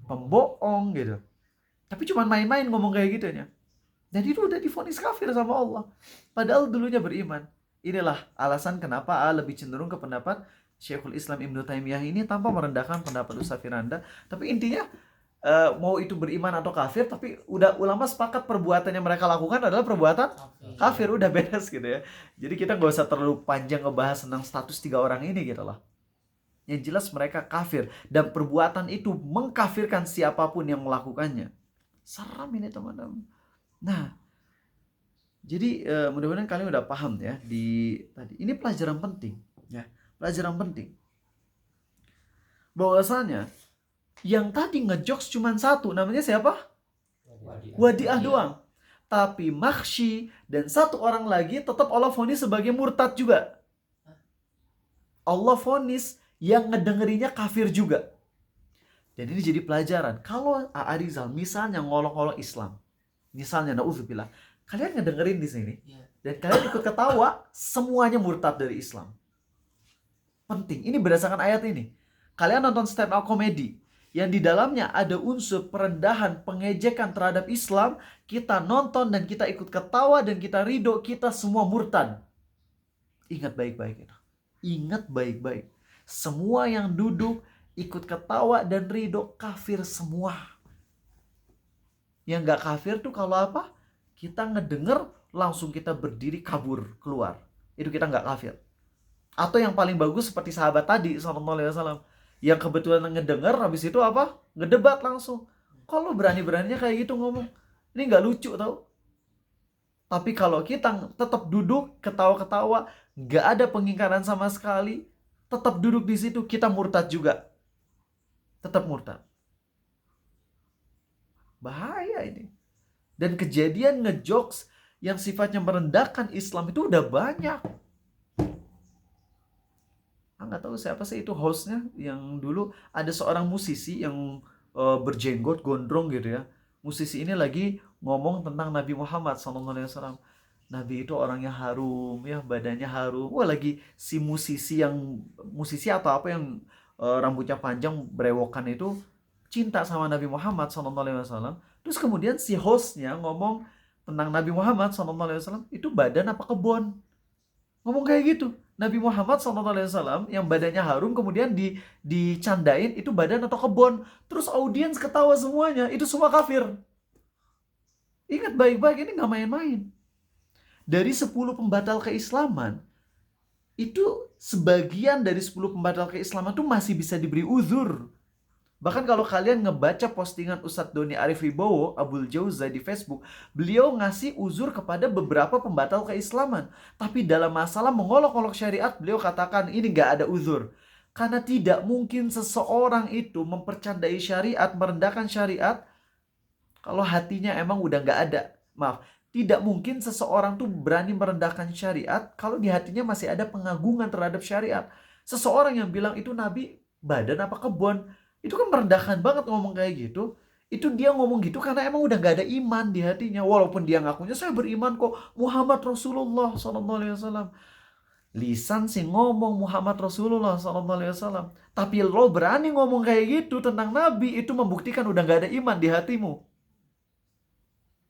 [SPEAKER 1] pembohong gitu. Tapi cuma main-main ngomong kayak gitu ya. Dan itu udah divonis kafir sama Allah. Padahal dulunya beriman. Inilah alasan kenapa lebih cenderung ke pendapat Syekhul Islam Ibnu Taimiyah ini tanpa merendahkan pendapat Ustaz Firanda. Tapi intinya mau itu beriman atau kafir, tapi udah ulama sepakat perbuatan yang mereka lakukan adalah perbuatan kafir, udah beres gitu ya. Jadi kita nggak usah terlalu panjang ngebahas tentang status 3 orang ini gitu lah. Yang jelas mereka kafir dan perbuatan itu mengkafirkan siapapun yang melakukannya. Seram ini teman-teman. Nah, jadi mudah-mudahan kalian udah paham ya di tadi. Ini pelajaran penting ya, pelajaran penting. Bahwasanya yang tadi ngejokes cuma satu, namanya siapa? Wadiah doang. Tapi Makhsy dan 1 orang lagi tetap Allah vonis sebagai murtad juga. Allah vonis yang ngedengerinya kafir juga. Dan ini jadi pelajaran. Kalau A'arizal misalnya ngolok-ngolok Islam, misalnya na'udzubillah, kalian ngedengerin di sini dan kalian ikut ketawa, semuanya murtad dari Islam. Penting, ini berdasarkan ayat ini. Kalian nonton stand up comedy yang di dalamnya ada unsur perendahan, pengejekan terhadap Islam, kita nonton dan kita ikut ketawa dan kita ridho, kita semua murtad. Ingat baik-baik itu. Ingat baik-baik. Semua yang duduk ikut ketawa dan ridho kafir semua. Yang gak kafir tuh kalau apa? Kita ngedenger langsung kita berdiri kabur keluar. Itu kita gak kafir. Atau yang paling bagus seperti sahabat tadi SAW, yang kebetulan ngedenger habis itu apa? Ngedebat langsung. Kalau berani-beraninya kayak gitu ngomong, ini gak lucu tau. Tapi kalau kita tetap duduk ketawa-ketawa, gak ada pengingkaran sama sekali, tetap duduk di situ, kita murtad juga. Tetap murtad. Bahaya ini. Dan kejadian ngejokes yang sifatnya merendahkan Islam itu udah banyak. Nggak tahu siapa sih itu hostnya, yang dulu ada seorang musisi yang berjenggot gondrong gitu ya. Musisi ini lagi ngomong tentang Nabi Muhammad SAW. Nabi itu orangnya harum ya, badannya harum. Wah, lagi si musisi atau apa yang rambutnya panjang berewokan itu cinta sama Nabi Muhammad SAW. Terus kemudian si hostnya ngomong tentang Nabi Muhammad SAW itu badan apa kebon. Ngomong kayak gitu. Nabi Muhammad SAW yang badannya harum kemudian dicandain itu badan atau kebon. Terus audiens ketawa semuanya. Itu semua kafir. Ingat baik-baik, ini gak main-main. Dari 10 pembatal keislaman, itu sebagian dari 10 pembatal keislaman itu masih bisa diberi uzur. Bahkan kalau kalian ngebaca postingan Ustadz Doni Arif Wibowo, Abul Jauza di Facebook, beliau ngasih uzur kepada beberapa pembatal keislaman. Tapi dalam masalah mengolok-olok syariat, beliau katakan ini gak ada uzur. Karena tidak mungkin seseorang itu mempercandai syariat, merendahkan syariat, kalau hatinya emang udah gak ada. Maaf, tidak mungkin seseorang tuh berani merendahkan syariat kalau di hatinya masih ada pengagungan terhadap syariat. Seseorang yang bilang itu Nabi badan apa kebon, itu kan merendahkan banget ngomong kayak gitu. Itu dia ngomong gitu karena emang udah gak ada iman di hatinya. Walaupun dia ngakunya saya beriman kok, Muhammad Rasulullah SAW. Lisan sih ngomong Muhammad Rasulullah SAW. Tapi lo berani ngomong kayak gitu tentang Nabi, itu membuktikan udah gak ada iman di hatimu.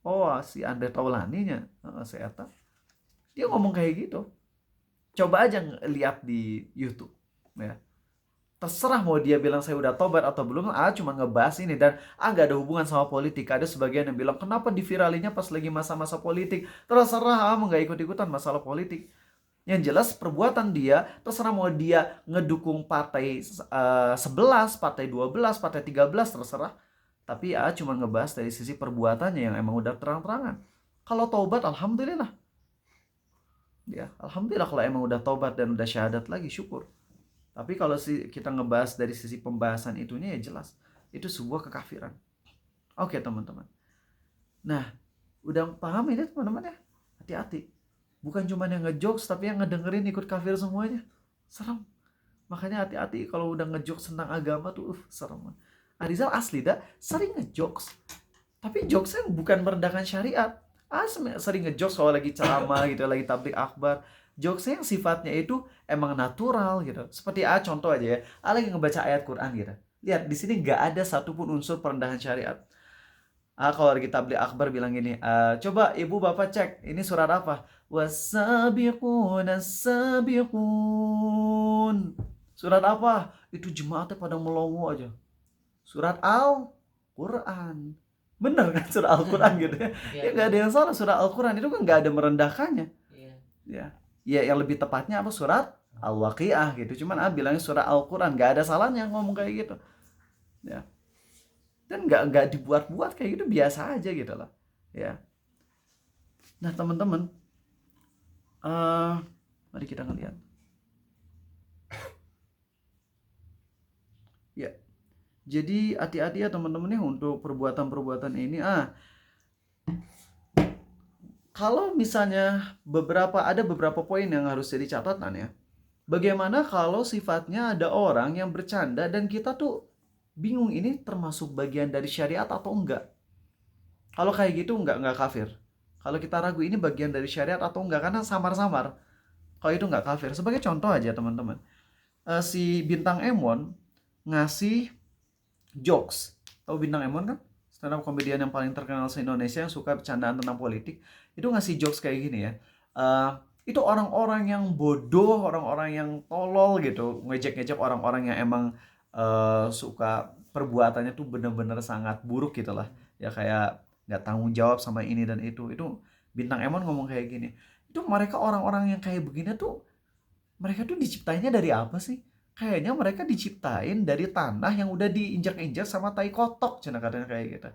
[SPEAKER 1] Oh, si Andre Taulaninya, saya tahu. Dia ngomong kayak gitu. Coba aja lihat di YouTube, ya. Terserah mau dia bilang saya udah tobat atau belum, cuma ngebahas ini dan nggak ada hubungan sama politik. Ada sebagian yang bilang kenapa diviralinya pas lagi masa-masa politik. Terserah, mau nggak ikut-ikutan masalah politik. Yang jelas perbuatan dia, terserah mau dia ngedukung partai 11, partai 12, partai 13, terserah. Tapi cuma ngebahas dari sisi perbuatannya yang emang udah terang-terangan. Kalau taubat, alhamdulillah. Ya, alhamdulillah kalau emang udah taubat dan udah syahadat lagi, syukur. Tapi kalau kita ngebahas dari sisi pembahasan itunya, ya jelas itu sebuah kekafiran. Oke teman-teman. Nah, udah paham ini teman-teman ya? Hati-hati. Bukan cuma yang ngejokes, tapi yang ngedengerin ikut kafir semuanya. Serem. Makanya hati-hati kalau udah ngejokes tentang agama tuh, serem. Arizal asli dah sering ngejokes. Tapi jokesnya bukan merendahkan syariat. Sering ngejokes kalau lagi ceramah gitu, lagi tablik akbar. Jokesnya yang sifatnya itu emang natural gitu. Seperti contoh aja ya, lagi ngebaca ayat Quran gitu. Lihat di sini nggak ada satupun unsur perendahan syariat. Kalau lagi tablik akbar bilang gini, coba ibu bapak cek ini surat apa? Wasabiquna sabiqun. Surat apa? Itu jemaatnya pada melongo aja. Surat Al-Quran. Bener kan surat Al-Quran gitu ya? Ya nggak ada yang salah, surat Al-Quran itu kan nggak ada merendahkannya. Ya yang lebih tepatnya apa, surat Al-Waqiah gitu. Cuman bilangnya surat Al-Quran, nggak ada salahnya ngomong kayak gitu. Ya. Dan nggak dibuat-buat kayak gitu, biasa aja gitu lah. Ya. Nah teman-teman, mari kita ngeliat. Ya. Jadi hati-hati ya teman-teman ya untuk perbuatan-perbuatan ini. Kalau misalnya ada beberapa poin yang harus jadi catatan ya. Bagaimana kalau sifatnya ada orang yang bercanda dan kita tuh bingung ini termasuk bagian dari syariat atau enggak. Kalau kayak gitu enggak kafir. Kalau kita ragu ini bagian dari syariat atau enggak karena samar-samar, kalau itu enggak kafir. Sebagai contoh aja teman-teman, si Bintang Emon ngasih jokes. Tahu Bintang Emon kan? Stand up komedian yang paling terkenal se-Indonesia yang suka bercandaan tentang politik. Itu ngasih jokes kayak gini ya. Itu orang-orang yang bodoh, orang-orang yang tolol gitu, ngejek-ngejek orang-orang yang emang suka perbuatannya tuh bener-bener sangat buruk gitu lah. Ya kayak nggak tanggung jawab sama ini dan itu. Itu Bintang Emon ngomong kayak gini. Itu mereka orang-orang yang kayak begini tuh, mereka tuh diciptainnya dari apa sih? Kayaknya mereka diciptain dari tanah yang udah diinjak-injak sama tai kotok, cina katanya kayak gitu.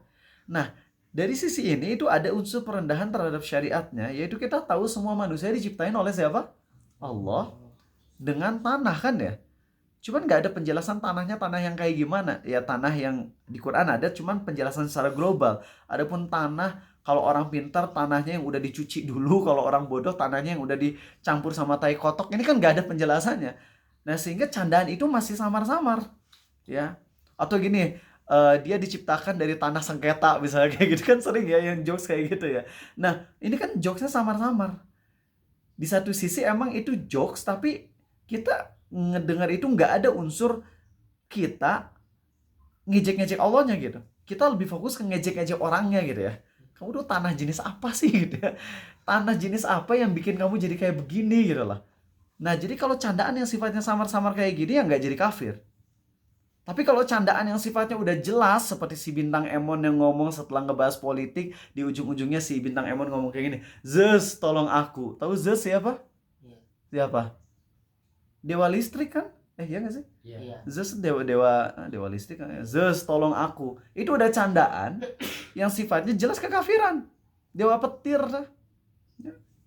[SPEAKER 1] Nah, dari sisi ini itu ada unsur perendahan terhadap syariatnya, yaitu kita tahu semua manusia diciptain oleh siapa? Allah. Dengan tanah kan ya. Cuman nggak ada penjelasan tanahnya tanah yang kayak gimana. Ya tanah yang di Quran ada, cuman penjelasan secara global. Adapun tanah, kalau orang pintar tanahnya yang udah dicuci dulu, kalau orang bodoh tanahnya yang udah dicampur sama tai kotok. Ini kan nggak ada penjelasannya. Nah sehingga candaan itu masih samar-samar. Ya. Atau gini, dia diciptakan dari tanah sengketa misalnya, kayak gitu kan sering ya yang jokes kayak gitu ya. Nah ini kan jokesnya samar-samar. Di satu sisi emang itu jokes, tapi kita ngedengar itu nggak ada unsur kita ngejek-ngejek Allahnya gitu. Kita lebih fokus ke ngejek-ngejek orangnya gitu ya. Kamu tuh tanah jenis apa sih gitu ya. Tanah jenis apa yang bikin kamu jadi kayak begini gitu lah. Nah jadi kalau candaan yang sifatnya samar-samar kayak gini ya nggak jadi kafir. Tapi kalau candaan yang sifatnya udah jelas, seperti si Bintang Emon yang ngomong setelah ngebahas politik, di ujung-ujungnya si Bintang Emon ngomong kayak gini, Zeus tolong aku. Tahu Zeus siapa? Siapa? Dewa listrik kan? Iya gak sih?
[SPEAKER 3] Iya.
[SPEAKER 1] Zeus dewa listrik kan? Zeus tolong aku. Itu udah candaan yang sifatnya jelas kekafiran. Dewa petir.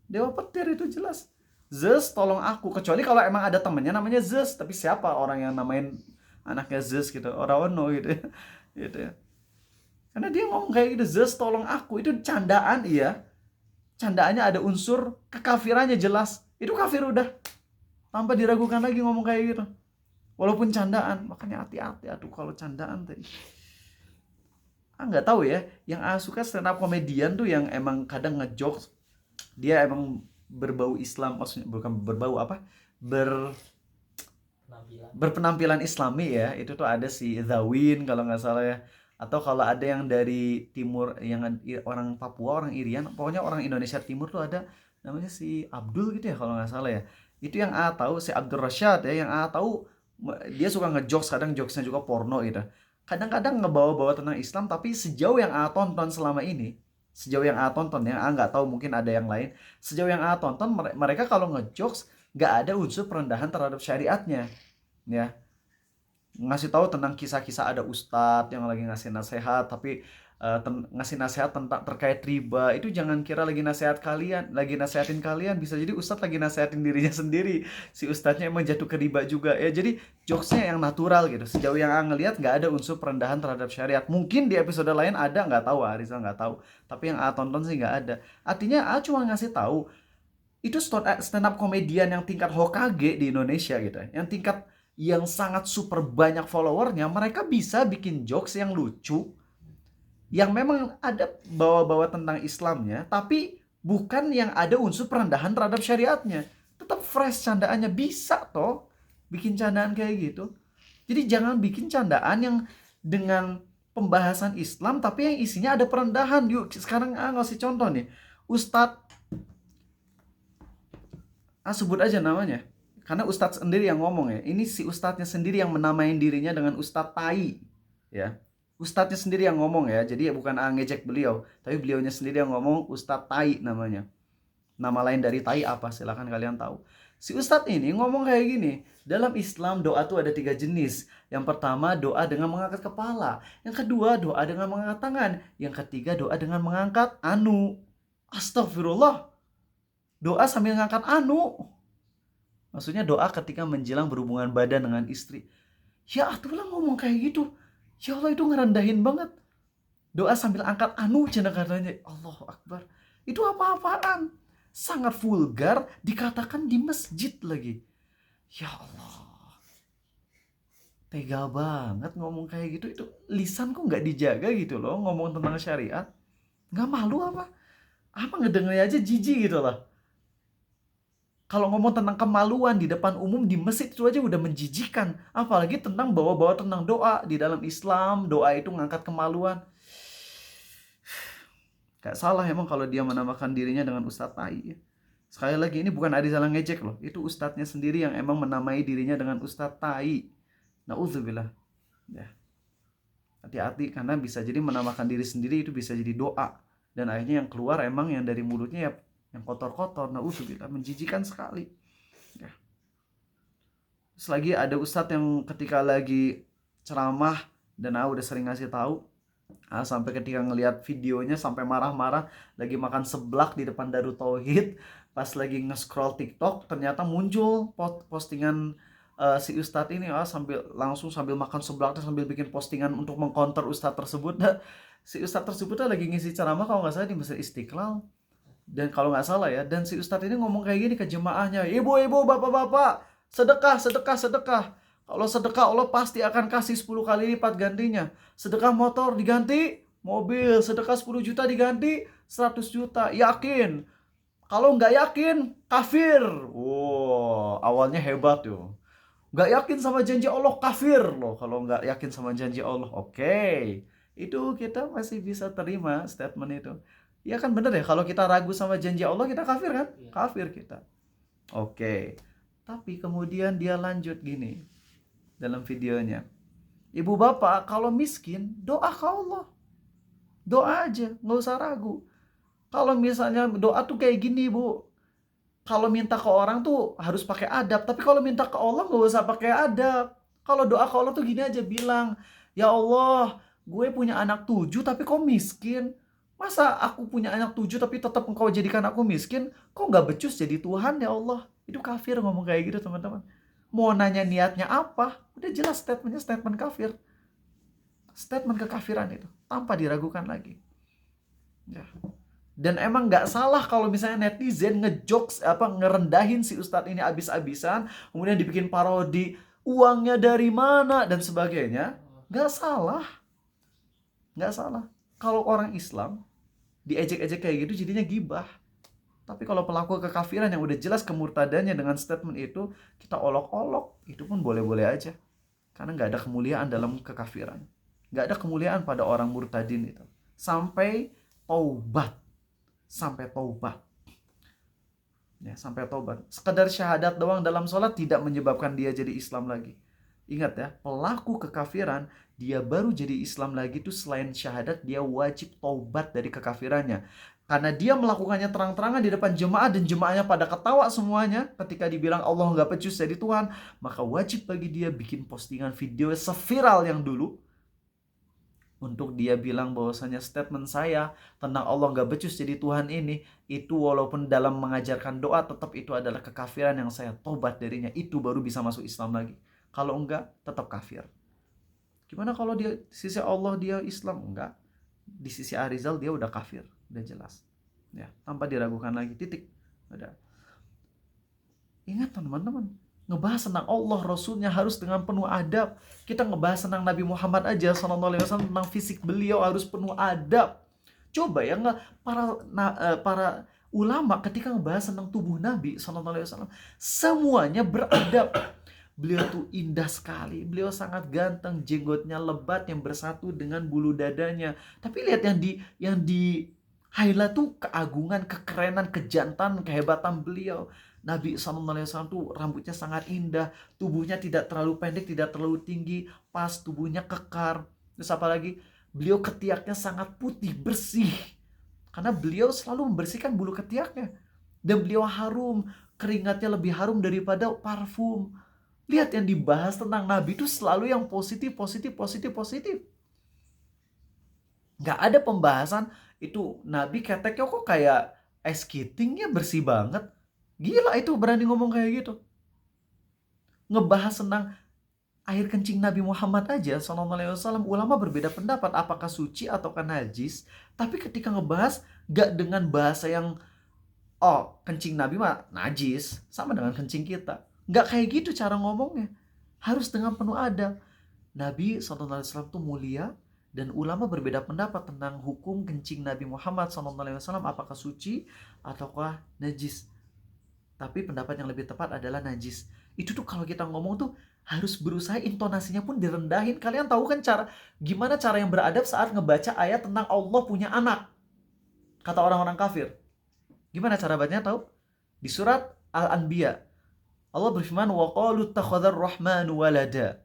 [SPEAKER 1] Dewa petir itu jelas. Zeus tolong aku. Kecuali kalau emang ada temennya namanya Zeus. Tapi siapa orang yang namain anaknya Zeus gitu? Orang ono gitu ya. Gitu ya. Karena dia ngomong kayak gitu, Zeus tolong aku. Itu candaan, iya. Candaannya ada unsur kekafirannya jelas. Itu kafir udah. Tanpa diragukan lagi ngomong kayak gitu. Walaupun candaan. Makanya hati-hati kalau candaan tadi. Nggak tahu ya. Yang suka stand up komedian tuh yang emang kadang ngejokes. Dia emang berbau Islam. Maksudnya bukan berbau apa. Berpenampilan Islami ya. Itu tuh ada si Zawin kalau nggak salah ya. Atau kalau ada yang dari timur, yang orang Papua, orang Irian. Pokoknya orang Indonesia Timur tuh ada. Namanya si Abdul gitu ya kalau nggak salah ya. Itu yang tahu si Abdul Rashad ya, yang tahu Dia suka ngejokes, kadang jokesnya juga porno gitu. Kadang-kadang ngebawa-bawa tentang Islam, tapi sejauh yang A tonton selama ini, sejauh yang A tonton ya, A nggak tahu mungkin ada yang lain. Sejauh yang A tonton, mereka kalau ngejokes nggak ada unsur perendahan terhadap syariatnya, ya. Ngasih tahu tentang kisah-kisah ada ustadz yang lagi ngasih nasihat, tapi ngasih nasihat tentang terkait riba. Itu jangan kira lagi nasihat kalian, lagi nasihatin kalian, bisa jadi ustadz lagi nasihatin dirinya sendiri. Si ustadznya emang jatuh ke riba juga ya. Jadi jokesnya yang natural gitu. Sejauh yang A ngelihat nggak ada unsur perendahan terhadap syariat. Mungkin di episode lain ada, nggak tahu, Arisa nggak tahu. Tapi yang A tonton sih nggak ada. Artinya A cuma ngasih tahu itu stand up komedian yang tingkat Hokage di Indonesia gitu, yang tingkat yang sangat super banyak followernya, mereka bisa bikin jokes yang lucu, yang memang ada bawa-bawa tentang Islamnya, tapi bukan yang ada unsur perendahan terhadap syariatnya. Tetap fresh candaannya, bisa toh bikin candaan kayak gitu. Jadi jangan bikin candaan yang dengan pembahasan Islam tapi yang isinya ada perendahan. Yuk sekarang ngasih contoh nih, Ustadz, sebut aja namanya. Karena Ustadz sendiri yang ngomong ya. Ini si Ustadznya sendiri yang menamain dirinya dengan Ustadz Tai. Ya. Ustadznya sendiri yang ngomong ya. Jadi bukan ngejek beliau. Tapi beliaunya sendiri yang ngomong Ustadz Tai namanya. Nama lain dari Tai apa? Silahkan kalian tahu. Si Ustadz ini ngomong kayak gini. Dalam Islam doa tuh ada 3 jenis. Yang pertama doa dengan mengangkat kepala. Yang kedua doa dengan mengangkat tangan. Yang ketiga doa dengan mengangkat anu. Astagfirullah. Doa sambil ngangkat anu. Maksudnya doa ketika menjelang berhubungan badan dengan istri. Ya atulah ngomong kayak gitu. Ya Allah, itu ngerendahin banget. Doa sambil angkat anu cina katanya. Allahu Akbar. Itu apa-apaan. Sangat vulgar, dikatakan di masjid lagi. Ya Allah. Tega banget ngomong kayak gitu. Itu lisanku nggak dijaga gitu loh, ngomong tentang syariat. Nggak malu apa? Apa ngedengernya aja jijik gitu lah. Kalau ngomong tentang kemaluan di depan umum di masjid itu aja udah menjijikan. Apalagi tentang bawa-bawa tentang doa. Di dalam Islam, doa itu ngangkat kemaluan. Gak salah emang kalau dia menamakan dirinya dengan Ustadz Tai. Sekali lagi, ini bukan Arizala ngejek loh. Itu Ustadznya sendiri yang emang menamai dirinya dengan Ustadz Tai. Na'udzubillah. Ya. Hati-hati, karena bisa jadi menamakan diri sendiri itu bisa jadi doa. Dan akhirnya yang keluar emang yang dari mulutnya ya yang kotor-kotor. Na'udzubillah, menjijikan sekali. Ya. Terus lagi ada ustadz yang ketika lagi ceramah, dan udah sering ngasih tahu, sampai ketika ngelihat videonya sampai marah-marah lagi makan seblak di depan Darut Tauhid, pas lagi nge-scroll TikTok ternyata muncul postingan si ustadz ini sambil makan seblak sambil bikin postingan untuk mengcounter ustadz tersebut. Si ustadz tersebut lagi ngisi ceramah kalau nggak salah di Masjid Istiqlal. Dan kalau nggak salah ya, dan si ustadz ini ngomong kayak gini ke jemaahnya, ibu-ibu, bapak-bapak, sedekah, sedekah, sedekah. Kalau sedekah Allah pasti akan kasih 10 kali lipat gantinya. Sedekah motor diganti mobil, sedekah 10 juta diganti 100 juta. Yakin? Kalau nggak yakin, kafir. Wow, awalnya hebat tuh. Nggak yakin sama janji Allah, kafir loh. Kalau nggak yakin sama janji Allah, oke. Itu kita masih bisa terima statement itu. Ya kan bener ya, kalau kita ragu sama janji Allah kita kafir kan?
[SPEAKER 3] Iya.
[SPEAKER 1] Kafir kita. Oke. Tapi kemudian dia lanjut gini dalam videonya. Ibu bapak kalau miskin doa ke Allah. Doa aja, nggak usah ragu. Kalau misalnya doa tuh kayak gini bu. Kalau minta ke orang tuh harus pakai adab. Tapi kalau minta ke Allah nggak usah pakai adab. Kalau doa ke Allah tuh gini aja, bilang, ya Allah, gue punya anak 7 tapi kok miskin. Masa aku punya anak 7 tapi tetap engkau jadikan aku miskin? Kok nggak becus jadi Tuhan ya Allah? Itu kafir ngomong kayak gitu teman-teman. Mau nanya niatnya apa? Udah jelas statementnya statement kafir. Statement kekafiran itu. Tanpa diragukan lagi. Ya. Dan emang nggak salah kalau misalnya netizen ngejokes ngerendahin si ustadz ini abis-abisan. Kemudian dibikin parodi. Uangnya dari mana? Dan sebagainya. Nggak salah. Nggak salah. Kalau orang Islam diejek-ejek kayak gitu jadinya gibah. Tapi kalau pelaku kekafiran yang udah jelas kemurtadannya dengan statement itu, kita olok-olok, itu pun boleh-boleh aja. Karena nggak ada kemuliaan dalam kekafiran. Nggak ada kemuliaan pada orang murtadin itu. Sampai taubat. Sampai taubat. Ya, sampai taubat. Sekedar syahadat doang dalam sholat tidak menyebabkan dia jadi Islam lagi. Ingat ya, pelaku kekafiran, dia baru jadi Islam lagi tuh selain syahadat, dia wajib taubat dari kekafirannya. Karena dia melakukannya terang-terangan di depan jemaah dan jemaahnya pada ketawa semuanya ketika dibilang Allah nggak becus jadi Tuhan, maka wajib bagi dia bikin postingan video seviral yang dulu untuk dia bilang bahwasanya statement saya tentang Allah nggak becus jadi Tuhan ini, itu walaupun dalam mengajarkan doa tetap itu adalah kekafiran yang saya tobat darinya, itu baru bisa masuk Islam lagi. Kalau enggak, tetap kafir. Gimana kalau dia di sisi Allah dia Islam? Enggak. Di sisi Arizal dia udah kafir, udah jelas. Ya, tanpa diragukan lagi, titik. Udah. Ingat teman-teman, ngebahas tentang Allah, Rasulnya harus dengan penuh adab. Kita ngebahas tentang Nabi Muhammad aja, SAW, tentang fisik beliau harus penuh adab. Coba ya, para ulama ketika ngebahas tentang tubuh Nabi SAW, semuanya beradab. Beliau tuh indah sekali, beliau sangat ganteng, jenggotnya lebat yang bersatu dengan bulu dadanya. Tapi lihat yang di highlight tuh keagungan, kekerenan, kejantan, kehebatan beliau. Nabi SAW tuh rambutnya sangat indah, tubuhnya tidak terlalu pendek, tidak terlalu tinggi, pas, tubuhnya kekar. Terus apalagi beliau ketiaknya sangat putih, bersih. Karena beliau selalu membersihkan bulu ketiaknya. Dan beliau harum, keringatnya lebih harum daripada parfum. Lihat yang dibahas tentang Nabi itu selalu yang positif. Nggak ada pembahasan itu Nabi keteknya kok kayak es ketingnya bersih banget. Gila itu berani ngomong kayak gitu. Ngebahas tentang air kencing Nabi Muhammad aja SAW, ulama berbeda pendapat apakah suci ataukah najis. Tapi ketika ngebahas nggak dengan bahasa yang kencing Nabi mah najis, sama dengan kencing kita. Nggak kayak gitu cara ngomongnya. Harus dengan penuh adab. Nabi SAW itu mulia dan ulama berbeda pendapat tentang hukum kencing Nabi Muhammad SAW apakah suci ataukah najis. Tapi pendapat yang lebih tepat adalah najis. Itu tuh kalau kita ngomong tuh harus berusaha intonasinya pun direndahin. Kalian tahu kan gimana cara yang beradab saat ngebaca ayat tentang Allah punya anak. Kata orang-orang kafir. Gimana cara bacanya tahu? Di surat Al-Anbiya. Allah berfirman, وَقَالُوا اتَّخَذَ الرَّحْمَنُ وَلَدًا.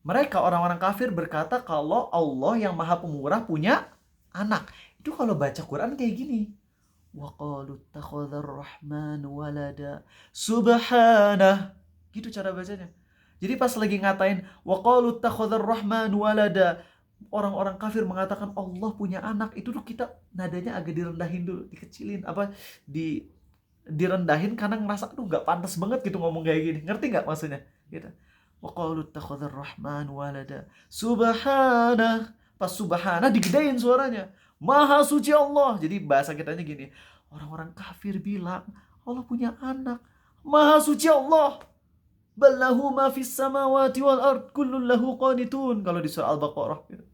[SPEAKER 1] Mereka orang-orang kafir berkata kalau Allah yang Maha Pemurah punya anak. Itu kalau baca Quran kayak gini. وَقَالُوا اتَّخَذَ الرَّحْمَنُ وَلَدًا Subhanah. Gitu cara bacanya. Jadi pas lagi ngatain وَقَالُوا اتَّخَذَ الرَّحْمَنُ وَلَدًا, orang-orang kafir mengatakan Allah punya anak, itu tuh kita nadanya agak direndahin dulu, dikecilin, direndahin karena ngerasa tuh nggak pantas banget gitu ngomong kayak gini. Ngerti nggak maksudnya? Gitu. Wa qalu ittakhadhar rahman walada. Subhanah. Pas subhanah digedein suaranya. Maha suci Allah. Jadi bahasa kitanya gini. Orang-orang kafir bilang Allah punya anak. Maha suci Allah. Ballahu ma fis samawati wal ard kullun lahu qanitun. Kalau di surah Al-Baqarah gitu.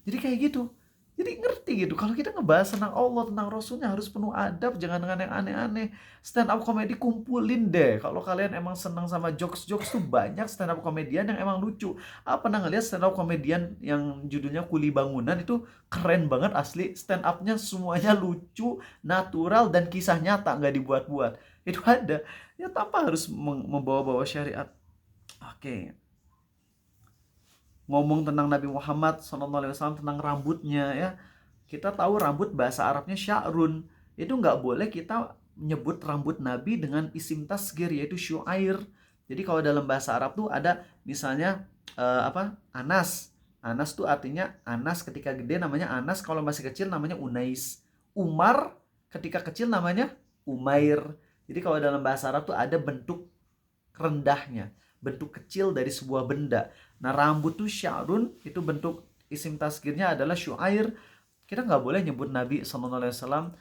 [SPEAKER 1] Jadi kayak gitu. Jadi ngerti gitu, kalau kita ngebahas tentang Allah, tentang Rasulnya harus penuh adab, jangan dengan yang aneh-aneh. Stand up comedy kumpulin deh. Kalau kalian emang senang sama jokes-jokes tuh banyak stand up komedian yang emang lucu. Pernah ngeliat stand up komedian yang judulnya Kuli Bangunan, itu keren banget asli. Stand upnya semuanya lucu, natural, dan kisah nyata, nggak dibuat-buat. Itu ada. Ya tanpa harus membawa-bawa syariat. Oke. Ngomong tentang Nabi Muhammad SAW, tentang rambutnya ya. Kita tahu rambut bahasa Arabnya sya'run. Itu nggak boleh kita nyebut rambut Nabi dengan isim tasgir, yaitu syu'air. Jadi kalau dalam bahasa Arab tuh ada misalnya Anas. Anas tuh artinya Anas ketika gede namanya Anas, kalau masih kecil namanya Unais. Umar ketika kecil namanya Umair. Jadi kalau dalam bahasa Arab tuh ada bentuk rendahnya, bentuk kecil dari sebuah benda. Nah rambut tuh sya'run, itu bentuk isim tasgirnya adalah syu'air. Kita nggak boleh nyebut Nabi SAW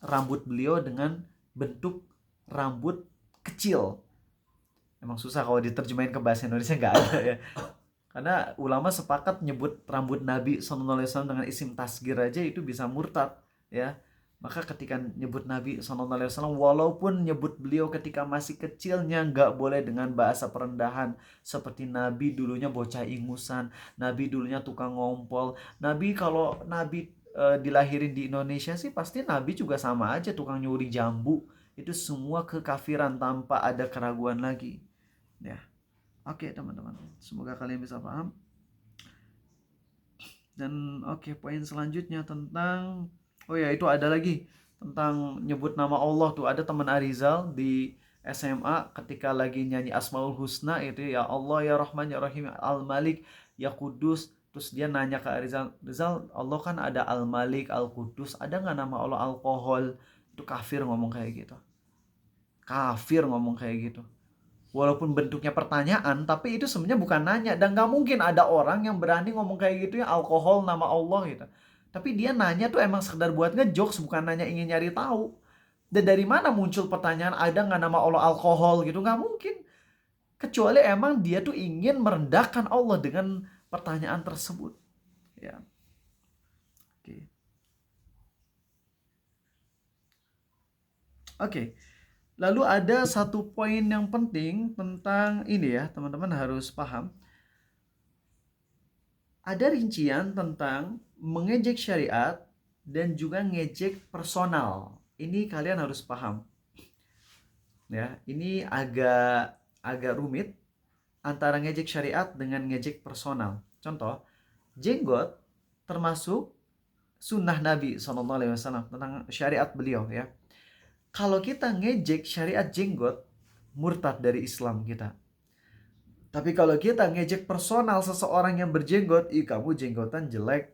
[SPEAKER 1] rambut beliau dengan bentuk rambut kecil. Emang susah kalau diterjemahin ke bahasa Indonesia, nggak ada ya. Karena ulama sepakat nyebut rambut Nabi SAW dengan isim tasgir aja itu bisa murtad ya. Maka ketika nyebut Nabi SAW, walaupun nyebut beliau ketika masih kecilnya, nggak boleh dengan bahasa perendahan. Seperti Nabi dulunya bocah ingusan, Nabi dulunya tukang ngompol. Kalau Nabi dilahirin di Indonesia sih, pasti Nabi juga sama aja tukang nyuri jambu. Itu semua kekafiran tanpa ada keraguan lagi. Ya. Oke, teman-teman. Semoga kalian bisa paham. Dan oke, poin selanjutnya tentang oh ya, itu ada lagi tentang nyebut nama Allah tuh. Ada teman Arizal di SMA ketika lagi nyanyi Asmaul Husna itu, ya Allah, ya Rahman, ya Rahim, Al-Malik, ya Kudus. Terus dia nanya ke Arizal, Rizal, Allah kan ada Al-Malik, Al-Kudus, ada nggak nama Allah alkohol? Itu kafir ngomong kayak gitu. Kafir ngomong kayak gitu. Walaupun bentuknya pertanyaan, tapi itu sebenarnya bukan nanya. Dan gak mungkin ada orang yang berani ngomong kayak gitu ya, alkohol nama Allah gitu. Tapi dia nanya tuh emang sekedar buat ngejokes, bukan nanya ingin nyari tahu. Dan dari mana muncul pertanyaan ada nggak nama Allah alkohol gitu? Gak mungkin. Kecuali emang dia tuh ingin merendahkan Allah dengan pertanyaan tersebut. Ya. Oke. Oke. Lalu ada satu poin yang penting tentang ini ya, teman-teman harus paham. Ada rincian tentang mengejek syariat dan juga ngejek personal. Ini kalian harus paham. Ya, ini agak rumit antara ngejek syariat dengan ngejek personal. Contoh, jenggot termasuk sunnah Nabi SAW tentang syariat beliau ya. Kalau kita ngejek syariat jenggot, murtad dari Islam kita. Tapi kalau kita ngejek personal seseorang yang berjenggot, ih kamu jenggotan jelek.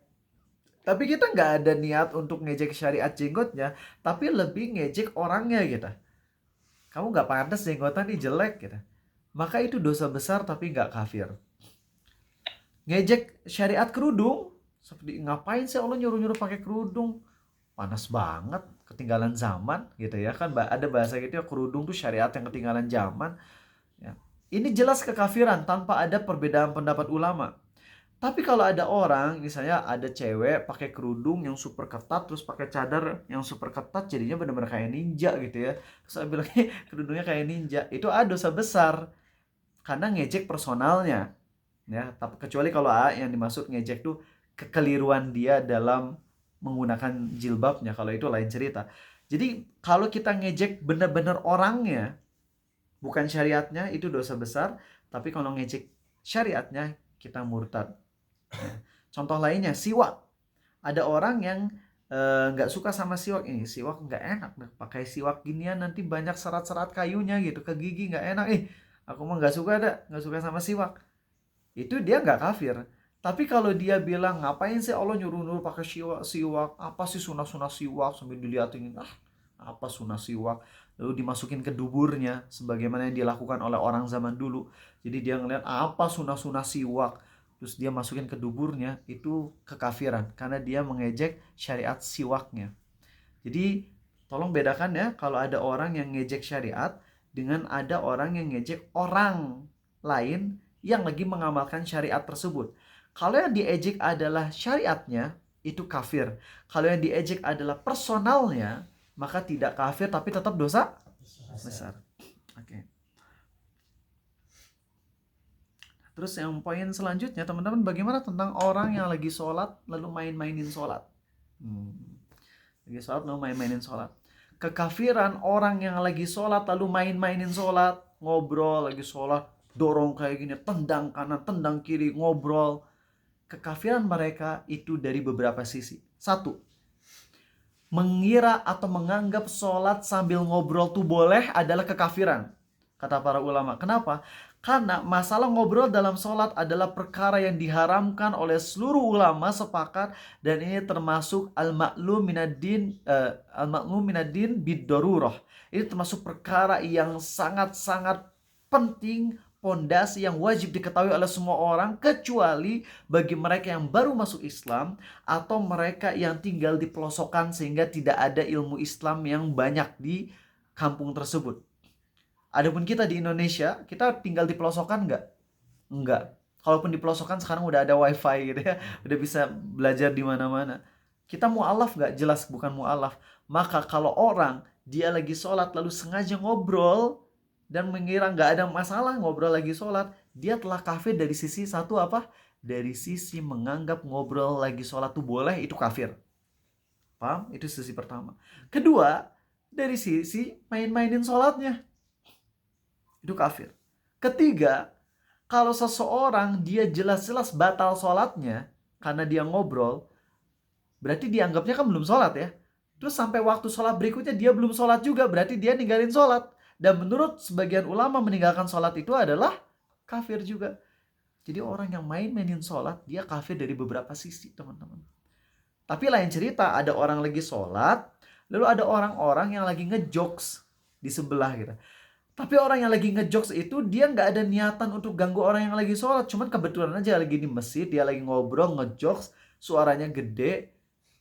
[SPEAKER 1] Tapi kita nggak ada niat untuk ngejek syariat jenggotnya, tapi lebih ngejek orangnya gitu. Kamu nggak pantas jenggotan nih, jelek gitu. Maka itu dosa besar tapi nggak kafir. Ngejek syariat kerudung, seperti ngapain sih Allah nyuruh-nyuruh pakai kerudung? Panas banget, ketinggalan zaman gitu ya kan, ada bahasa gitu ya, kerudung tuh syariat yang ketinggalan zaman ya. Ini jelas kekafiran tanpa ada perbedaan pendapat ulama. Tapi kalau ada orang, misalnya ada cewek pakai kerudung yang super ketat, terus pakai cadar yang super ketat, jadinya benar-benar kayak ninja gitu ya. Terus saya bilang kerudungnya kayak ninja, itu ada dosa besar karena ngejek personalnya ya. Tapi kecuali kalau yang dimaksud ngejek tuh kekeliruan dia dalam menggunakan jilbabnya, kalau itu lain cerita. Jadi kalau kita ngejek benar-benar orangnya, bukan syariatnya, itu dosa besar. Tapi kalau ngejek syariatnya, kita murtad. Contoh lainnya, siwak. Ada orang yang nggak suka sama siwak. Ini siwak nggak enak, pakai siwak ginian nanti banyak serat-serat kayunya gitu ke gigi, nggak enak. Aku mah nggak suka sama siwak. Itu dia nggak kafir. Tapi kalau dia bilang, ngapain sih Allah nyuruh-nyuruh pakai siwak, apa sih sunah-sunah siwak, sambil dilihatin, apa sunah siwak, lalu dimasukin ke duburnya sebagaimana yang dilakukan oleh orang zaman dulu. Jadi dia ngeliat apa sunah-sunah siwak, terus dia masukin ke duburnya, itu kekafiran karena dia mengejek syariat siwaknya. Jadi tolong bedakan ya, kalau ada orang yang ngejek syariat dengan ada orang yang ngejek orang lain yang lagi mengamalkan syariat tersebut. Kalau yang diejek adalah syariatnya, itu kafir. Kalau yang diejek adalah personalnya, maka tidak kafir tapi tetap dosa besar. Oke. Terus yang poin selanjutnya, teman-teman, bagaimana tentang orang yang lagi sholat lalu main-mainin sholat? Lagi sholat lalu main-mainin sholat. Kekafiran orang yang lagi sholat lalu main-mainin sholat, ngobrol lagi sholat, dorong kayak gini, tendang kanan, tendang kiri, ngobrol. Kekafiran mereka itu dari beberapa sisi. Satu, mengira atau menganggap sholat sambil ngobrol tuh boleh adalah kekafiran, kata para ulama. Kenapa? Karena masalah ngobrol dalam sholat adalah perkara yang diharamkan oleh seluruh ulama sepakat, dan ini termasuk al-ma'lum minaddin bid-darurah. Ini termasuk perkara yang sangat-sangat penting, pondasi yang wajib diketahui oleh semua orang, kecuali bagi mereka yang baru masuk Islam atau mereka yang tinggal di pelosokan sehingga tidak ada ilmu Islam yang banyak di kampung tersebut. Adapun kita di Indonesia, kita tinggal di pelosokan nggak? Enggak. Kalaupun di pelosokan sekarang udah ada wifi gitu ya, udah bisa belajar di mana-mana. Kita mu'alaf nggak? Jelas bukan mu'alaf. Maka kalau orang dia lagi sholat lalu sengaja ngobrol dan mengira nggak ada masalah ngobrol lagi sholat, dia telah kafir dari sisi satu apa? Dari sisi menganggap ngobrol lagi sholat tuh boleh, itu kafir. Paham? Itu sisi pertama. Kedua, dari sisi main-mainin sholatnya, itu kafir. Ketiga, Kalau seseorang dia jelas-jelas batal sholatnya karena dia ngobrol, berarti dianggapnya kan belum sholat ya. Terus sampai waktu sholat berikutnya dia belum sholat juga, berarti dia ninggalin sholat. Dan menurut sebagian ulama meninggalkan sholat itu adalah kafir juga. Jadi orang yang main-mainin sholat, dia kafir dari beberapa sisi, teman-teman. Tapi lain cerita, ada orang lagi sholat, lalu ada orang-orang yang lagi ngejokes di sebelah gitu. Tapi orang yang lagi ngejokes itu dia nggak ada niatan untuk ganggu orang yang lagi sholat. Cuman kebetulan aja lagi di masjid, dia lagi ngobrol, ngejokes, suaranya gede.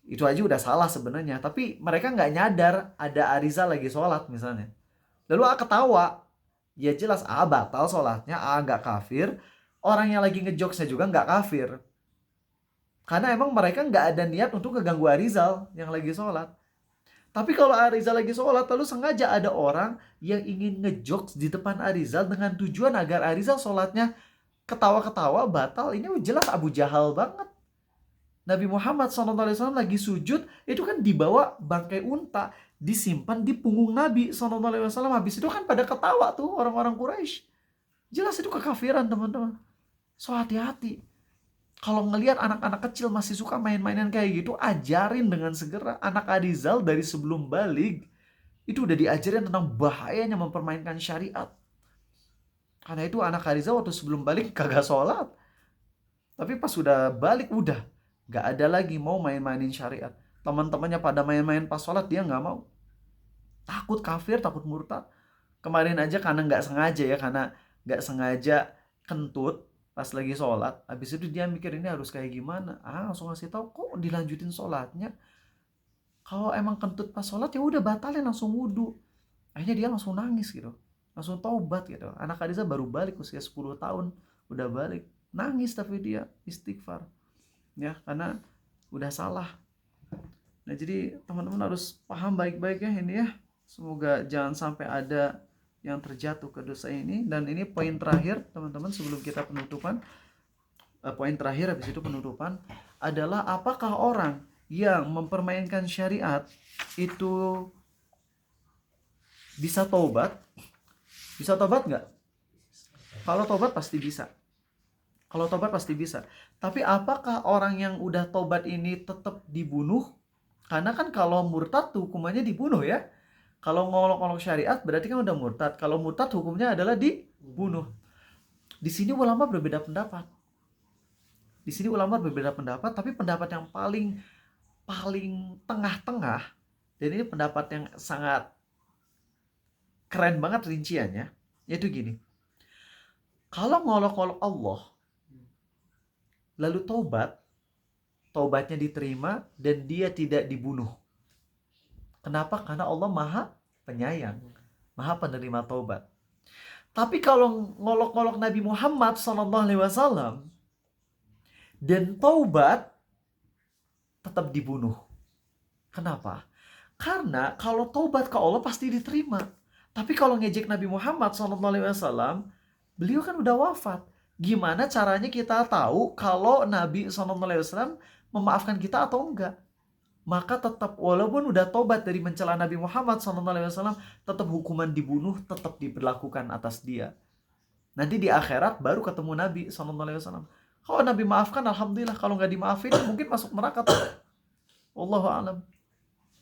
[SPEAKER 1] Itu aja udah salah sebenarnya. Tapi mereka nggak nyadar ada Ariza lagi sholat misalnya. Lalu ketawa. Ya jelas batal sholatnya, nggak kafir. Orang yang lagi ngejokesnya juga nggak kafir. Karena emang mereka nggak ada niat untuk ngeganggu Arizal yang lagi sholat. Tapi kalau Arizal lagi sholat, lalu sengaja ada orang yang ingin ngejokes di depan Arizal dengan tujuan agar Arizal sholatnya ketawa-ketawa, batal. Ini jelas Abu Jahal banget. Nabi Muhammad SAW lagi sujud, itu kan dibawa bangkai unta, disimpan di punggung Nabi SAW. Habis itu kan pada ketawa tuh orang-orang Quraisy. Jelas itu kekafiran, teman-teman. So hati-hati. Kalau ngelihat anak-anak kecil masih suka main-mainan kayak gitu, ajarin dengan segera. Anak Arizal dari sebelum balik, itu udah diajarin tentang bahayanya mempermainkan syariat. Karena itu anak Arizal waktu sebelum balik kagak sholat. Tapi pas sudah balik udah. Gak ada lagi mau main-mainin syariat. Teman-temannya pada main-main pas sholat, dia gak mau. Takut kafir, takut murtad. Kemarin aja karena gak sengaja kentut pas lagi sholat, habis itu dia mikir ini harus kayak gimana, langsung ngasih tahu kok dilanjutin sholatnya. Kalau emang kentut pas sholat ya udah batalin, langsung wudhu. Akhirnya dia langsung nangis gitu, langsung taubat gitu. Anak Khadijah baru balik usia 10 tahun, udah balik, nangis tapi dia istighfar ya, karena udah salah. Nah jadi teman-teman harus paham baik-baik ya ini ya, semoga jangan sampai ada yang terjatuh ke dosa ini. Dan ini poin terakhir teman-teman sebelum kita penutupan. Poin terakhir habis itu penutupan adalah apakah orang yang mempermainkan syariat itu bisa taubat? Bisa taubat nggak? Kalau taubat pasti bisa. Kalau taubat pasti bisa. Tapi apakah orang yang udah taubat ini tetap dibunuh? Karena kan kalau murtad tuh hukumannya dibunuh ya. Kalau ngolok-ngolok syariat berarti kan udah murtad. Kalau murtad hukumnya adalah dibunuh. Di sini ulama berbeda pendapat. Tapi pendapat yang paling tengah-tengah, dan ini pendapat yang sangat keren banget rinciannya, yaitu gini. Kalau ngolok-ngolok Allah, lalu taubatnya diterima dan dia tidak dibunuh. Kenapa? Karena Allah Maha Penyayang, Maha Penerima taubat. Tapi kalau ngolok-ngolok Nabi Muhammad SAW dan taubat, tetap dibunuh. Kenapa? Karena kalau taubat ke Allah pasti diterima. Tapi kalau ngejek Nabi Muhammad SAW, beliau kan udah wafat. Gimana caranya kita tahu kalau Nabi SAW memaafkan kita atau enggak? Maka tetap walaupun udah tobat dari mencela Nabi Muhammad SAW, tetap hukuman dibunuh tetap diberlakukan atas dia. Nanti di akhirat baru ketemu Nabi SAW. Kalau Nabi maafkan alhamdulillah, kalau nggak dimaafin mungkin masuk neraka tuh. Wallahu a'lam.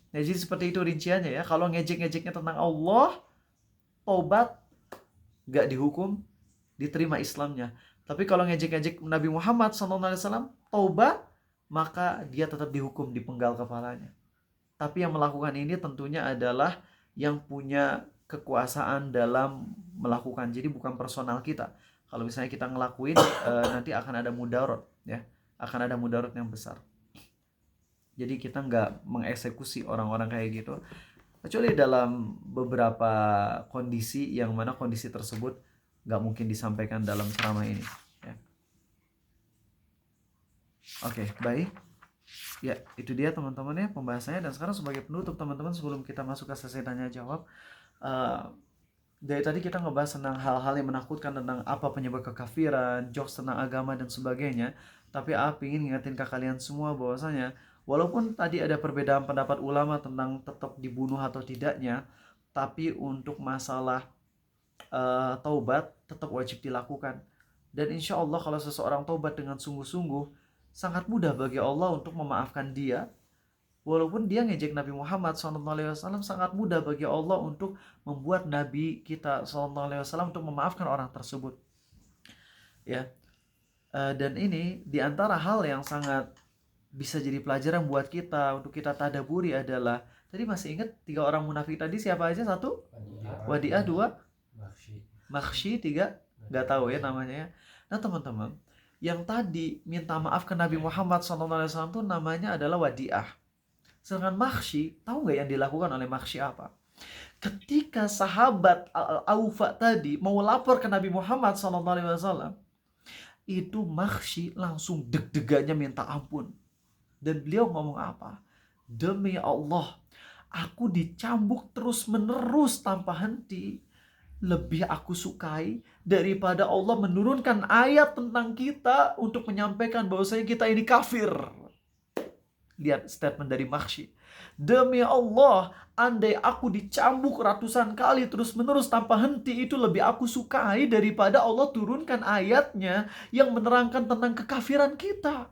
[SPEAKER 1] Ya, jadi seperti itu rinciannya ya. Kalau ngejek-ngejeknya tentang Allah, tobat nggak dihukum, diterima Islamnya. Tapi kalau ngejek-ngejek Nabi Muhammad SAW, tobat, maka dia tetap dihukum, dipenggal kepalanya. Tapi yang melakukan ini tentunya adalah yang punya kekuasaan dalam melakukan. Jadi bukan personal kita. Kalau misalnya kita ngelakuin, nanti akan ada mudarat ya, akan ada mudarat yang besar. Jadi kita nggak mengeksekusi orang-orang kayak gitu, kecuali dalam beberapa kondisi yang mana kondisi tersebut nggak mungkin disampaikan dalam ceramah ini. Oke, baik. Ya, itu dia teman-teman ya pembahasannya. Dan sekarang sebagai penutup teman-teman, sebelum kita masuk ke sesi tanya jawab, dari tadi kita ngebahas tentang hal-hal yang menakutkan, tentang apa penyebab kekafiran, jokes tentang agama dan sebagainya. Tapi ingin ngingetin ke kalian semua bahwasanya walaupun tadi ada perbedaan pendapat ulama tentang tetap dibunuh atau tidaknya, tapi untuk masalah taubat tetap wajib dilakukan. Dan insya Allah kalau seseorang tobat dengan sungguh-sungguh, sangat mudah bagi Allah untuk memaafkan dia. Walaupun dia ngejek Nabi Muhammad SAW, sangat mudah bagi Allah untuk membuat Nabi kita SAW untuk memaafkan orang tersebut. Ya, dan ini diantara hal yang sangat bisa jadi pelajaran buat kita untuk kita tadaburi adalah, tadi masih ingat 3 orang munafik tadi siapa aja? 1 Wadi'ah, 2 Makhsy, 3 nggak tahu ya namanya ya. Nah teman-teman, yang tadi minta maaf ke Nabi Muhammad SAW itu namanya adalah Wadi'ah. Sedangkan Makhsy, tahu nggak yang dilakukan oleh Makhsy apa? Ketika sahabat Al-Aufa tadi mau lapor ke Nabi Muhammad SAW, itu Makhsy langsung deg-degannya minta ampun. Dan beliau ngomong apa? Demi Allah, aku dicambuk terus-menerus tanpa henti. Lebih aku sukai daripada Allah menurunkan ayat tentang kita untuk menyampaikan bahwasanya kita ini kafir. Lihat statement dari Makhsy. Demi Allah, andai aku dicambuk ratusan kali terus-menerus tanpa henti, itu lebih aku sukai daripada Allah turunkan ayatnya yang menerangkan tentang kekafiran kita.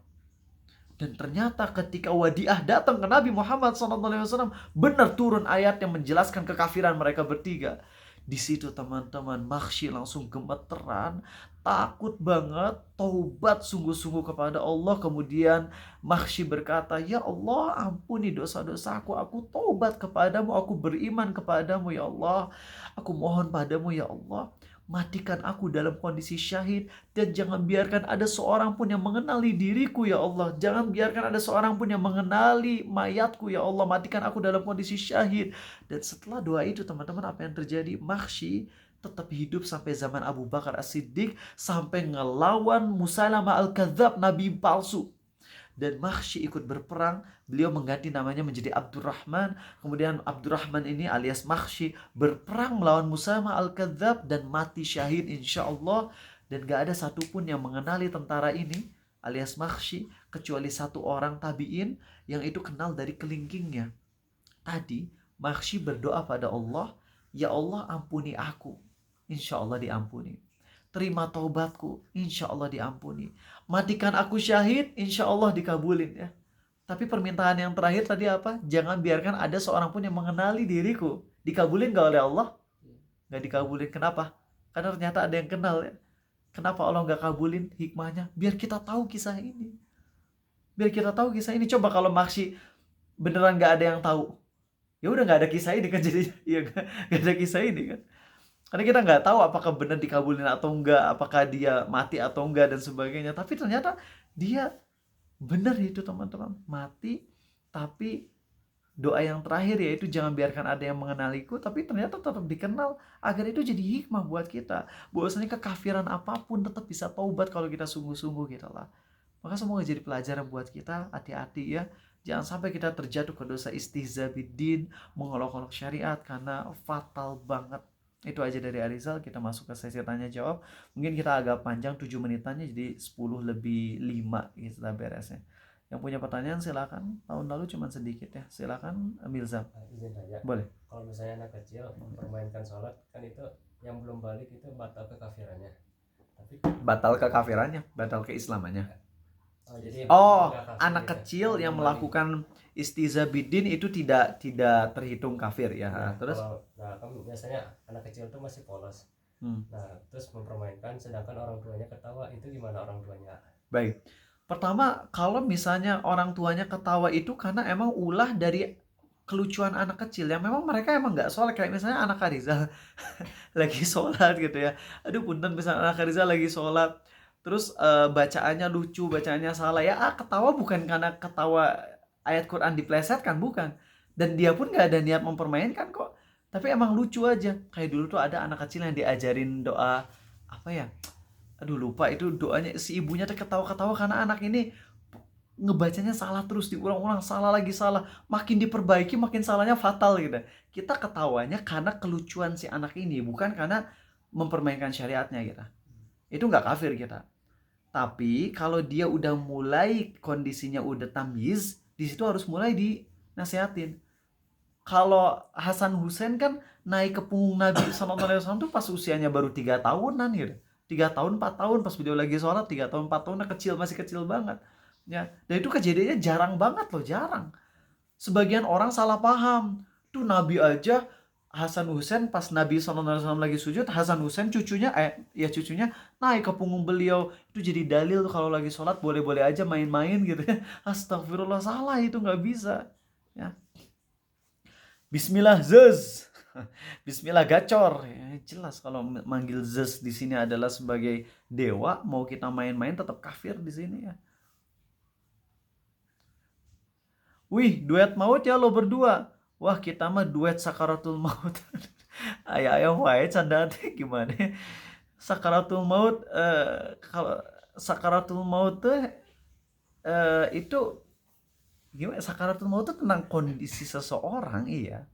[SPEAKER 1] Dan ternyata ketika Wadi'ah datang ke Nabi Muhammad SAW, benar turun ayat yang menjelaskan kekafiran mereka bertiga. Di situ teman-teman, Makhsy langsung gemeteran, takut banget, taubat sungguh-sungguh kepada Allah. Kemudian Makhsy berkata, ya Allah, ampuni dosa-dosaku, aku taubat kepadamu, aku beriman kepadamu ya Allah. Aku mohon padamu ya Allah, matikan aku dalam kondisi syahid, dan jangan biarkan ada seorang pun yang mengenali diriku ya Allah. Jangan biarkan ada seorang pun yang mengenali mayatku ya Allah. Matikan aku dalam kondisi syahid. Dan setelah doa itu teman-teman, apa yang terjadi? Makhsy tetap hidup sampai zaman Abu Bakar As-Siddiq, sampai ngelawan Musailamah Al-Kadzab, nabi palsu. Dan Makhsy ikut berperang. Beliau mengganti namanya menjadi Abdurrahman. Kemudian Abdurrahman ini alias Makhsy berperang melawan Musailamah Al-Kadzab dan mati syahid insya Allah. Dan gak ada satupun yang mengenali tentara ini alias Makhsy kecuali 1 orang tabi'in yang itu kenal dari kelingkingnya. Tadi Makhsy berdoa pada Allah, ya Allah ampuni aku, insya Allah diampuni. Terima taubatku, insya Allah diampuni. Matikan aku syahid, insya Allah dikabulin ya. Tapi permintaan yang terakhir tadi apa? Jangan biarkan ada seorang pun yang mengenali diriku. Dikabulin gak oleh Allah? Gak dikabulin. Kenapa? Karena ternyata ada yang kenal ya. Kenapa Allah gak kabulin? Hikmahnya biar kita tahu kisah ini. Biar kita tahu kisah ini. Coba kalau Makhsy beneran gak ada yang tahu, ya udah gak ada kisah ini kan, jadi ya gak ada kisah ini kan. Karena kita nggak tahu apakah benar dikabulin atau enggak, apakah dia mati atau enggak dan sebagainya. Tapi ternyata dia benar itu teman-teman, mati. Tapi doa yang terakhir yaitu jangan biarkan ada yang mengenaliku, tapi ternyata tetap dikenal, agar itu jadi hikmah buat kita. Bahwasanya kekafiran apapun tetap bisa taubat kalau kita sungguh-sungguh gitu lah. Maka semoga jadi pelajaran buat kita, hati-hati ya. Jangan sampai kita terjatuh ke dosa istihza biddin, mengolok-olok syariat, karena fatal banget. Itu aja dari Arizal. Kita masuk ke sesi tanya jawab. Mungkin kita agak panjang 7 menitannya, jadi 10 lebih 5 kita beresnya. Yang punya pertanyaan silakan. Tahun lalu cuma sedikit ya. Silakan Milza.
[SPEAKER 2] Izin aja.
[SPEAKER 1] Boleh.
[SPEAKER 2] Kalau misalnya anak kecil mempermainkan sholat, kan itu yang belum balik itu batal kekafirannya. Tapi
[SPEAKER 1] Batal kekafirannya, batal keislamannya.
[SPEAKER 2] jadi
[SPEAKER 1] Anak kecil yang melakukan istihza biddin itu tidak terhitung kafir ya.
[SPEAKER 2] Nah,
[SPEAKER 1] Terus
[SPEAKER 2] kan biasanya anak kecil tuh masih polos.
[SPEAKER 1] Hmm.
[SPEAKER 2] Nah, terus mempermainkan sedangkan orang tuanya ketawa, itu gimana orang tuanya?
[SPEAKER 1] Baik. Pertama, kalau misalnya orang tuanya ketawa itu karena emang ulah dari kelucuan anak kecil yang memang mereka emang nggak sholat. Kayak misalnya anak Arizal lagi sholat gitu ya. Aduh punten, misalnya anak Arizal lagi sholat, terus bacaannya lucu, bacaannya salah ya, ketawa bukan karena ketawa ayat Quran diplesetkan, bukan. Dan dia pun gak ada niat mempermainkan kok, tapi emang lucu aja. Kayak dulu tuh ada anak kecil yang diajarin doa apa ya, aduh lupa itu doanya. Si ibunya tuh ketawa-ketawa karena anak ini ngebacanya salah terus, diulang-ulang, salah lagi salah, makin diperbaiki makin salahnya fatal gitu. Kita ketawanya karena kelucuan si anak ini, bukan karena mempermainkan syariatnya gitu. Itu nggak kafir kita. Tapi kalau dia udah mulai kondisinya udah tamyiz, di situ harus mulai dinasihatin. Kalau Hasan Hussein kan naik ke punggung Nabi SAW tuh pas usianya baru 3 tahunan gitu. 3 tahun 4 tahun pas beliau lagi sholat, 3 tahun 4 tahun kecil, masih kecil banget ya. Dan itu kejadiannya jarang banget loh, jarang. Sebagian orang salah paham tuh, Nabi aja Hasan Husain pas Nabi SAW lagi sujud, Hasan Husain cucunya cucunya naik ke punggung beliau. Itu jadi dalil kalau lagi sholat boleh-boleh aja main-main gitu ya. Astagfirullah, salah, itu nggak bisa ya. Bismillah zez. Bismillah gacor. Ya, jelas kalau manggil zez di sini adalah sebagai dewa, mau kita main-main tetap kafir di sini ya. Wih, duet maut ya lo berdua. Wah, kita mah duet sakaratul maut. Ayah wae canda teh gimana? Sakaratul maut, kalau sakaratul maut teh itu gimana? Sakaratul maut itu tentang kondisi seseorang, iya.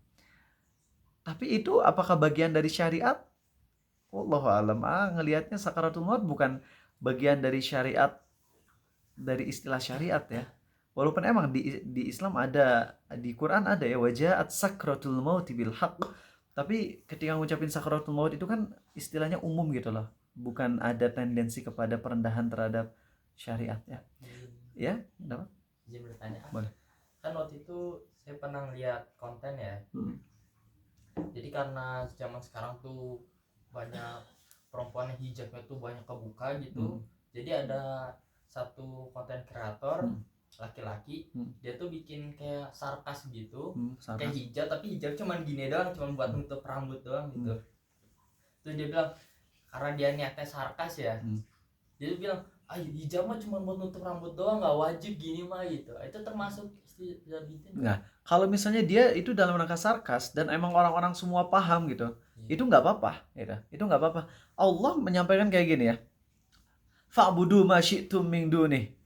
[SPEAKER 1] Tapi itu apakah bagian dari syariat? Wallahu alam. Ngelihatnya sakaratul maut bukan bagian dari syariat, dari istilah syariat ya. Walaupun emang di Islam ada, di Quran ada ya, wajaat sakratul maut bil haqq. Tapi ketika ngucapin sakratul maut itu kan istilahnya umum gitu loh. Bukan ada tendensi kepada perendahan terhadap syariat ya. Ya, kenapa?
[SPEAKER 3] Izin bertanya.
[SPEAKER 1] Boleh.
[SPEAKER 3] Kan waktu itu saya pernah lihat konten ya. Jadi karena zaman sekarang tuh banyak perempuan yang hijabnya tuh banyak kebuka gitu. Jadi ada satu konten kreator laki-laki, dia tuh bikin kayak sarkas gitu, kayak hijab, tapi hijab cuman gini doang, cuman buat nutup rambut doang gitu. Terus dia bilang karena dia niatnya sarkas ya, dia bilang hijab mah cuma buat nutup rambut doang, nggak wajib gini mah gitu. Itu termasuk istilah gitu.
[SPEAKER 1] Nah, kalau misalnya dia itu dalam rangka sarkas dan emang orang-orang semua paham gitu, itu nggak apa-apa, gitu. Itu nggak apa-apa. Allah menyampaikan kayak gini ya, fa'budu ma syi'tum min dunih.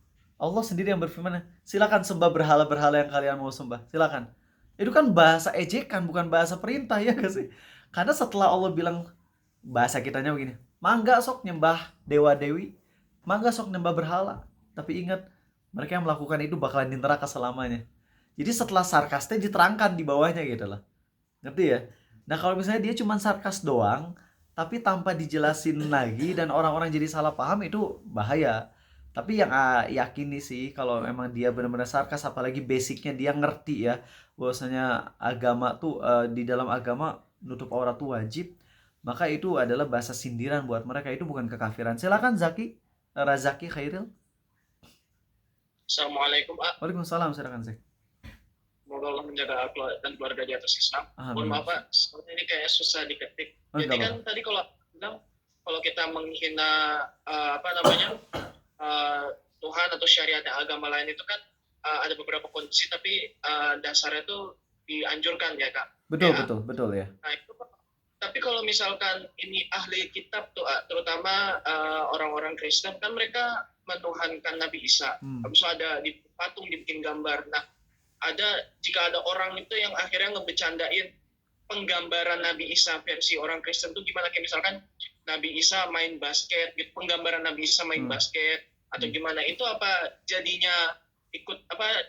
[SPEAKER 1] Allah sendiri yang berfirman, silakan sembah berhala-berhala yang kalian mau sembah, silakan. Itu kan bahasa ejekan, bukan bahasa perintah ya gak sih? Karena setelah Allah bilang, bahasa kitanya begini, mangga sok nyembah dewa-dewi, mangga sok nyembah berhala, tapi ingat, mereka yang melakukan itu bakalan di neraka selamanya. Jadi setelah sarkasnya diterangkan di bawahnya gitu loh. Ngerti ya? Nah kalau misalnya dia cuma sarkas doang, tapi tanpa dijelasin lagi dan orang-orang jadi salah paham, itu bahaya. Tapi yang yakini sih kalau memang dia benar-benar sarkas, apalagi basicnya dia ngerti ya bahwasanya agama tuh di dalam agama nutup aurat tuh wajib, maka itu adalah bahasa sindiran buat mereka, itu bukan kekafiran. Silakan Zaki, Razaki Khairil.
[SPEAKER 4] Assalamualaikum, Pak.
[SPEAKER 1] Waalaikumsalam, silakan Zaki.
[SPEAKER 4] Semoga Allah menjaga aku dan keluarga di atas Islam. Mohon maaf, Pak, seperti ini kayak susah diketik. Jadi kan tadi kalau bilang kalau kita menghina Tuhan atau syariat agama lain itu kan ada beberapa kondisi, tapi dasarnya itu dianjurkan ya, Kak.
[SPEAKER 1] Betul ya.
[SPEAKER 4] Nah itu, tapi kalau misalkan ini ahli kitab tuh, terutama orang-orang Kristen kan mereka menuhankan Nabi Isa. Habis itu ada di patung dibikin gambar. Nah, jika ada orang itu yang akhirnya ngebecandain penggambaran Nabi Isa versi orang Kristen tuh gimana, kayak misalkan Nabi Isa main basket gitu, penggambaran Nabi Isa main basket atau gimana, itu apa jadinya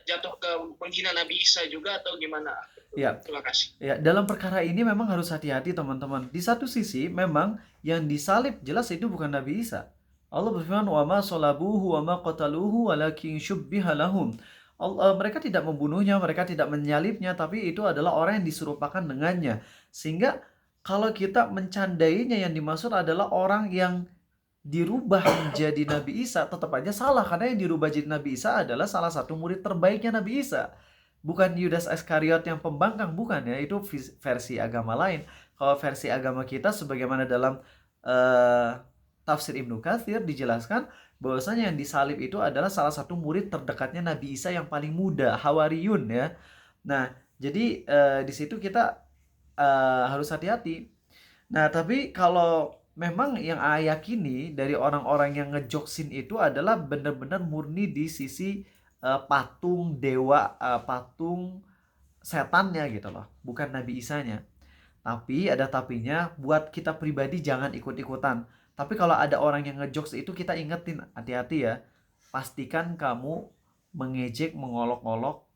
[SPEAKER 4] jatuh ke menghina Nabi Isa juga atau gimana?
[SPEAKER 1] Ya.
[SPEAKER 4] Terima kasih.
[SPEAKER 1] Ya, dalam perkara ini memang harus hati-hati teman-teman. Di satu sisi memang yang disalib jelas itu bukan Nabi Isa. Allah berfirman, "Wa ma salabuhu wa ma qataluhu walakin syubbiha lahum." Mereka tidak membunuhnya, mereka tidak menyalibnya, tapi itu adalah orang yang diserupakan dengannya. Sehingga kalau kita mencandainya, yang dimaksud adalah orang yang dirubah menjadi Nabi Isa, tetap aja salah, karena yang dirubah jadi Nabi Isa adalah salah satu murid terbaiknya Nabi Isa. Bukan Yudas Iskariot yang pembangkang, bukan ya, itu versi agama lain. Kalau versi agama kita, sebagaimana dalam tafsir Ibnu Katsir dijelaskan bahwasanya yang disalib itu adalah salah satu murid terdekatnya Nabi Isa yang paling muda, Hawariyun ya. Nah, jadi di situ kita harus hati-hati. Nah, tapi kalau memang yang yakini dari orang-orang yang ngejoksin itu adalah benar-benar murni di sisi patung dewa, patung setannya gitu loh, bukan Nabi Isanya. Tapi ada tapinya, buat kita pribadi jangan ikut-ikutan. Tapi kalau ada orang yang ngejokes itu, kita ingetin, hati-hati ya. Pastikan kamu mengejek, mengolok-olok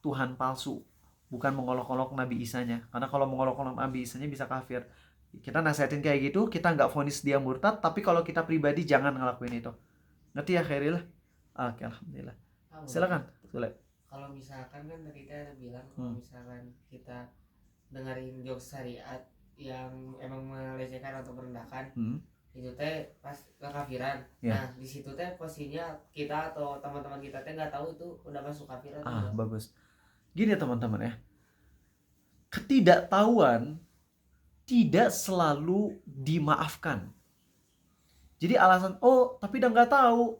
[SPEAKER 1] Tuhan palsu, bukan mengolok-olok Nabi Isanya. Karena kalau mengolok-olok Nabi Isanya bisa kafir. Kita nasihatin kayak gitu, kita nggak vonis dia murtad, tapi kalau kita pribadi jangan ngelakuin itu. Ngerti ya Khairil? Oke, alhamdulillah. Silakan, Sule.
[SPEAKER 5] Kalau misalkan kan tadi kita ada bilang kalau misalkan kita dengerin jokes syariat yang emang melecehkan atau merendahkan, itu teh pas kekafiran. Nah di situ teh posisinya kita atau teman-teman kita teh nggak tahu itu udah masuk kafiran.
[SPEAKER 1] Bagus. Gini ya teman-teman ya, ketidaktahuan tidak selalu dimaafkan. Jadi alasan tapi udah nggak tahu,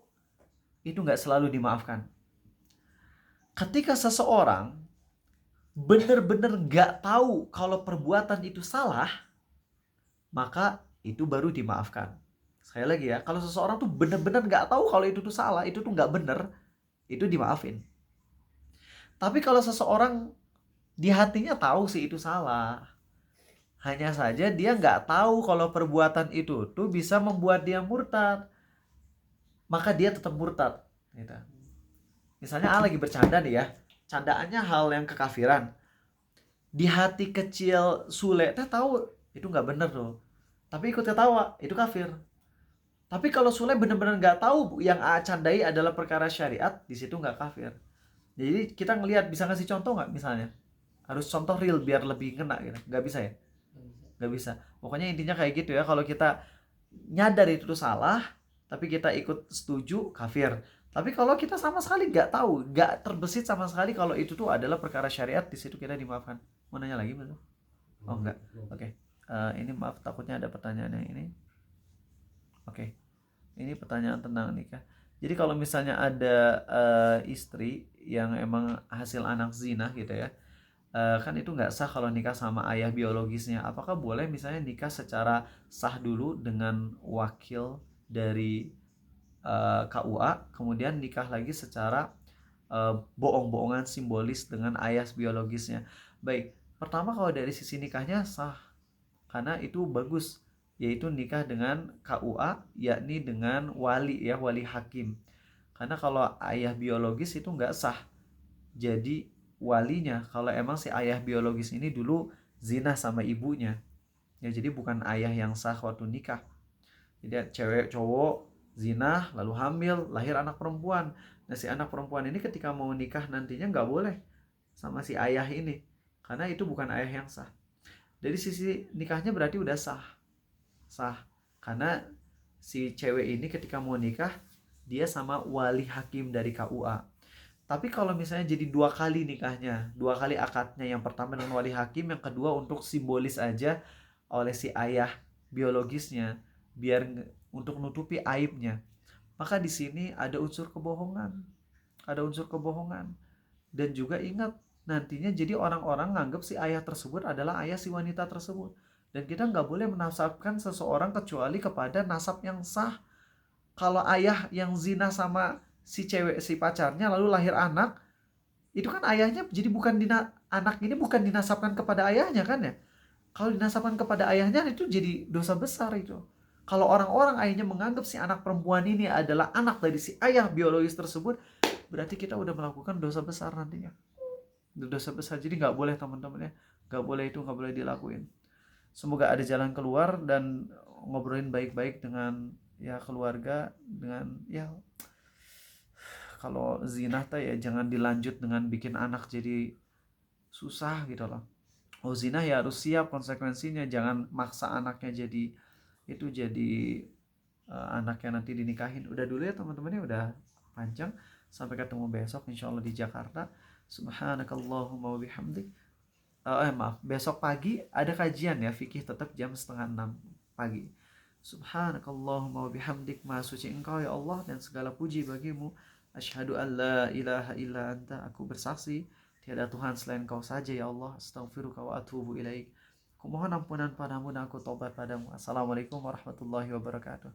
[SPEAKER 1] itu nggak selalu dimaafkan. Ketika seseorang benar-benar nggak tahu kalau perbuatan itu salah, maka itu baru dimaafkan. Sekali lagi ya, kalau seseorang tuh benar-benar nggak tahu kalau itu tuh salah, itu tuh nggak benar, itu dimaafin. Tapi kalau seseorang di hatinya tahu sih itu salah, hanya saja dia nggak tahu kalau perbuatan itu tuh bisa membuat dia murtad, maka dia tetap murtad. Gitu. Misalnya lagi bercanda nih ya, candaannya hal yang kekafiran. Di hati kecil Sule teh tahu itu nggak bener tuh, tapi ikut ketawa, itu kafir. Tapi kalau Sule bener-bener nggak tahu yang candai adalah perkara syariat, di situ nggak kafir. Jadi kita ngelihat, bisa ngasih contoh nggak misalnya? Harus contoh real biar lebih kena gitu. Nggak bisa ya? Nggak bisa. Pokoknya intinya kayak gitu ya. Kalau kita nyadar itu tuh salah, tapi kita ikut setuju, kafir. Tapi kalau kita sama sekali nggak tahu, nggak terbesit sama sekali kalau itu tuh adalah perkara syariat, di situ kita dimaafkan. Mau nanya lagi betul? Oh enggak. Oke. Ini maaf, takutnya ada pertanyaan yang ini. Oke. Ini pertanyaan tentang nikah. Jadi kalau misalnya ada istri yang emang hasil anak zina gitu ya, kan itu nggak sah kalau nikah sama ayah biologisnya. Apakah boleh misalnya nikah secara sah dulu dengan wakil dari KUA, kemudian nikah lagi secara bohong-bohongan simbolis dengan ayah biologisnya? Baik, pertama kalau dari sisi nikahnya sah, karena itu bagus, yaitu nikah dengan KUA, yakni dengan wali ya, wali hakim. Karena kalau ayah biologis itu nggak sah jadi walinya kalau emang si ayah biologis ini dulu zina sama ibunya ya, jadi bukan ayah yang sah waktu nikah. Jadi cewek cowok zina lalu hamil, lahir anak perempuan. Nah si anak perempuan ini ketika mau nikah nantinya nggak boleh sama si ayah ini, karena itu bukan ayah yang sah. Dari sisi nikahnya berarti udah sah karena si cewek ini ketika mau nikah dia sama wali hakim dari KUA. Tapi kalau misalnya jadi 2 kali nikahnya, 2 kali akadnya, yang pertama dengan wali hakim, yang kedua untuk simbolis aja oleh si ayah biologisnya biar untuk nutupi aibnya, maka di sini ada unsur kebohongan. Dan juga ingat, nantinya jadi orang-orang nganggap si ayah tersebut adalah ayah si wanita tersebut. Dan kita nggak boleh menasabkan seseorang kecuali kepada nasab yang sah. Kalau ayah yang zina sama si cewek, si pacarnya, lalu lahir anak, itu kan ayahnya jadi bukan anak ini bukan dinasabkan kepada ayahnya kan ya. Kalau dinasabkan kepada ayahnya itu jadi dosa besar itu. Kalau orang-orang ayahnya menganggap si anak perempuan ini adalah anak dari si ayah biologis tersebut, berarti kita udah melakukan dosa besar nantinya. Dosa besar, jadi nggak boleh teman-teman ya, nggak boleh dilakuin. Semoga ada jalan keluar dan ngobrolin baik-baik dengan ya keluarga, dengan ya kalau zina ya jangan dilanjut dengan bikin anak jadi susah gitu loh. Zina ya harus siap konsekuensinya, jangan maksa anaknya jadi anaknya nanti dinikahin. Udah dulu ya teman-teman ya, udah panjang. Sampai ketemu besok insyaallah di Jakarta. Subhanakallahumma wa bihamdik. Besok pagi ada kajian ya fikih, tetap jam 5:30 pagi. Subhanakallahumma wa bihamdik, maha suci Engkau ya Allah dan segala puji bagimu. Asyhadu an la ilaha illa anta, aku bersaksi tiada Tuhan selain Kau saja ya Allah. Astaghfiruka wa atubu ilaik. Aku mohon ampunan padamu dan aku taubat padamu. Assalamualaikum warahmatullahi wabarakatuh.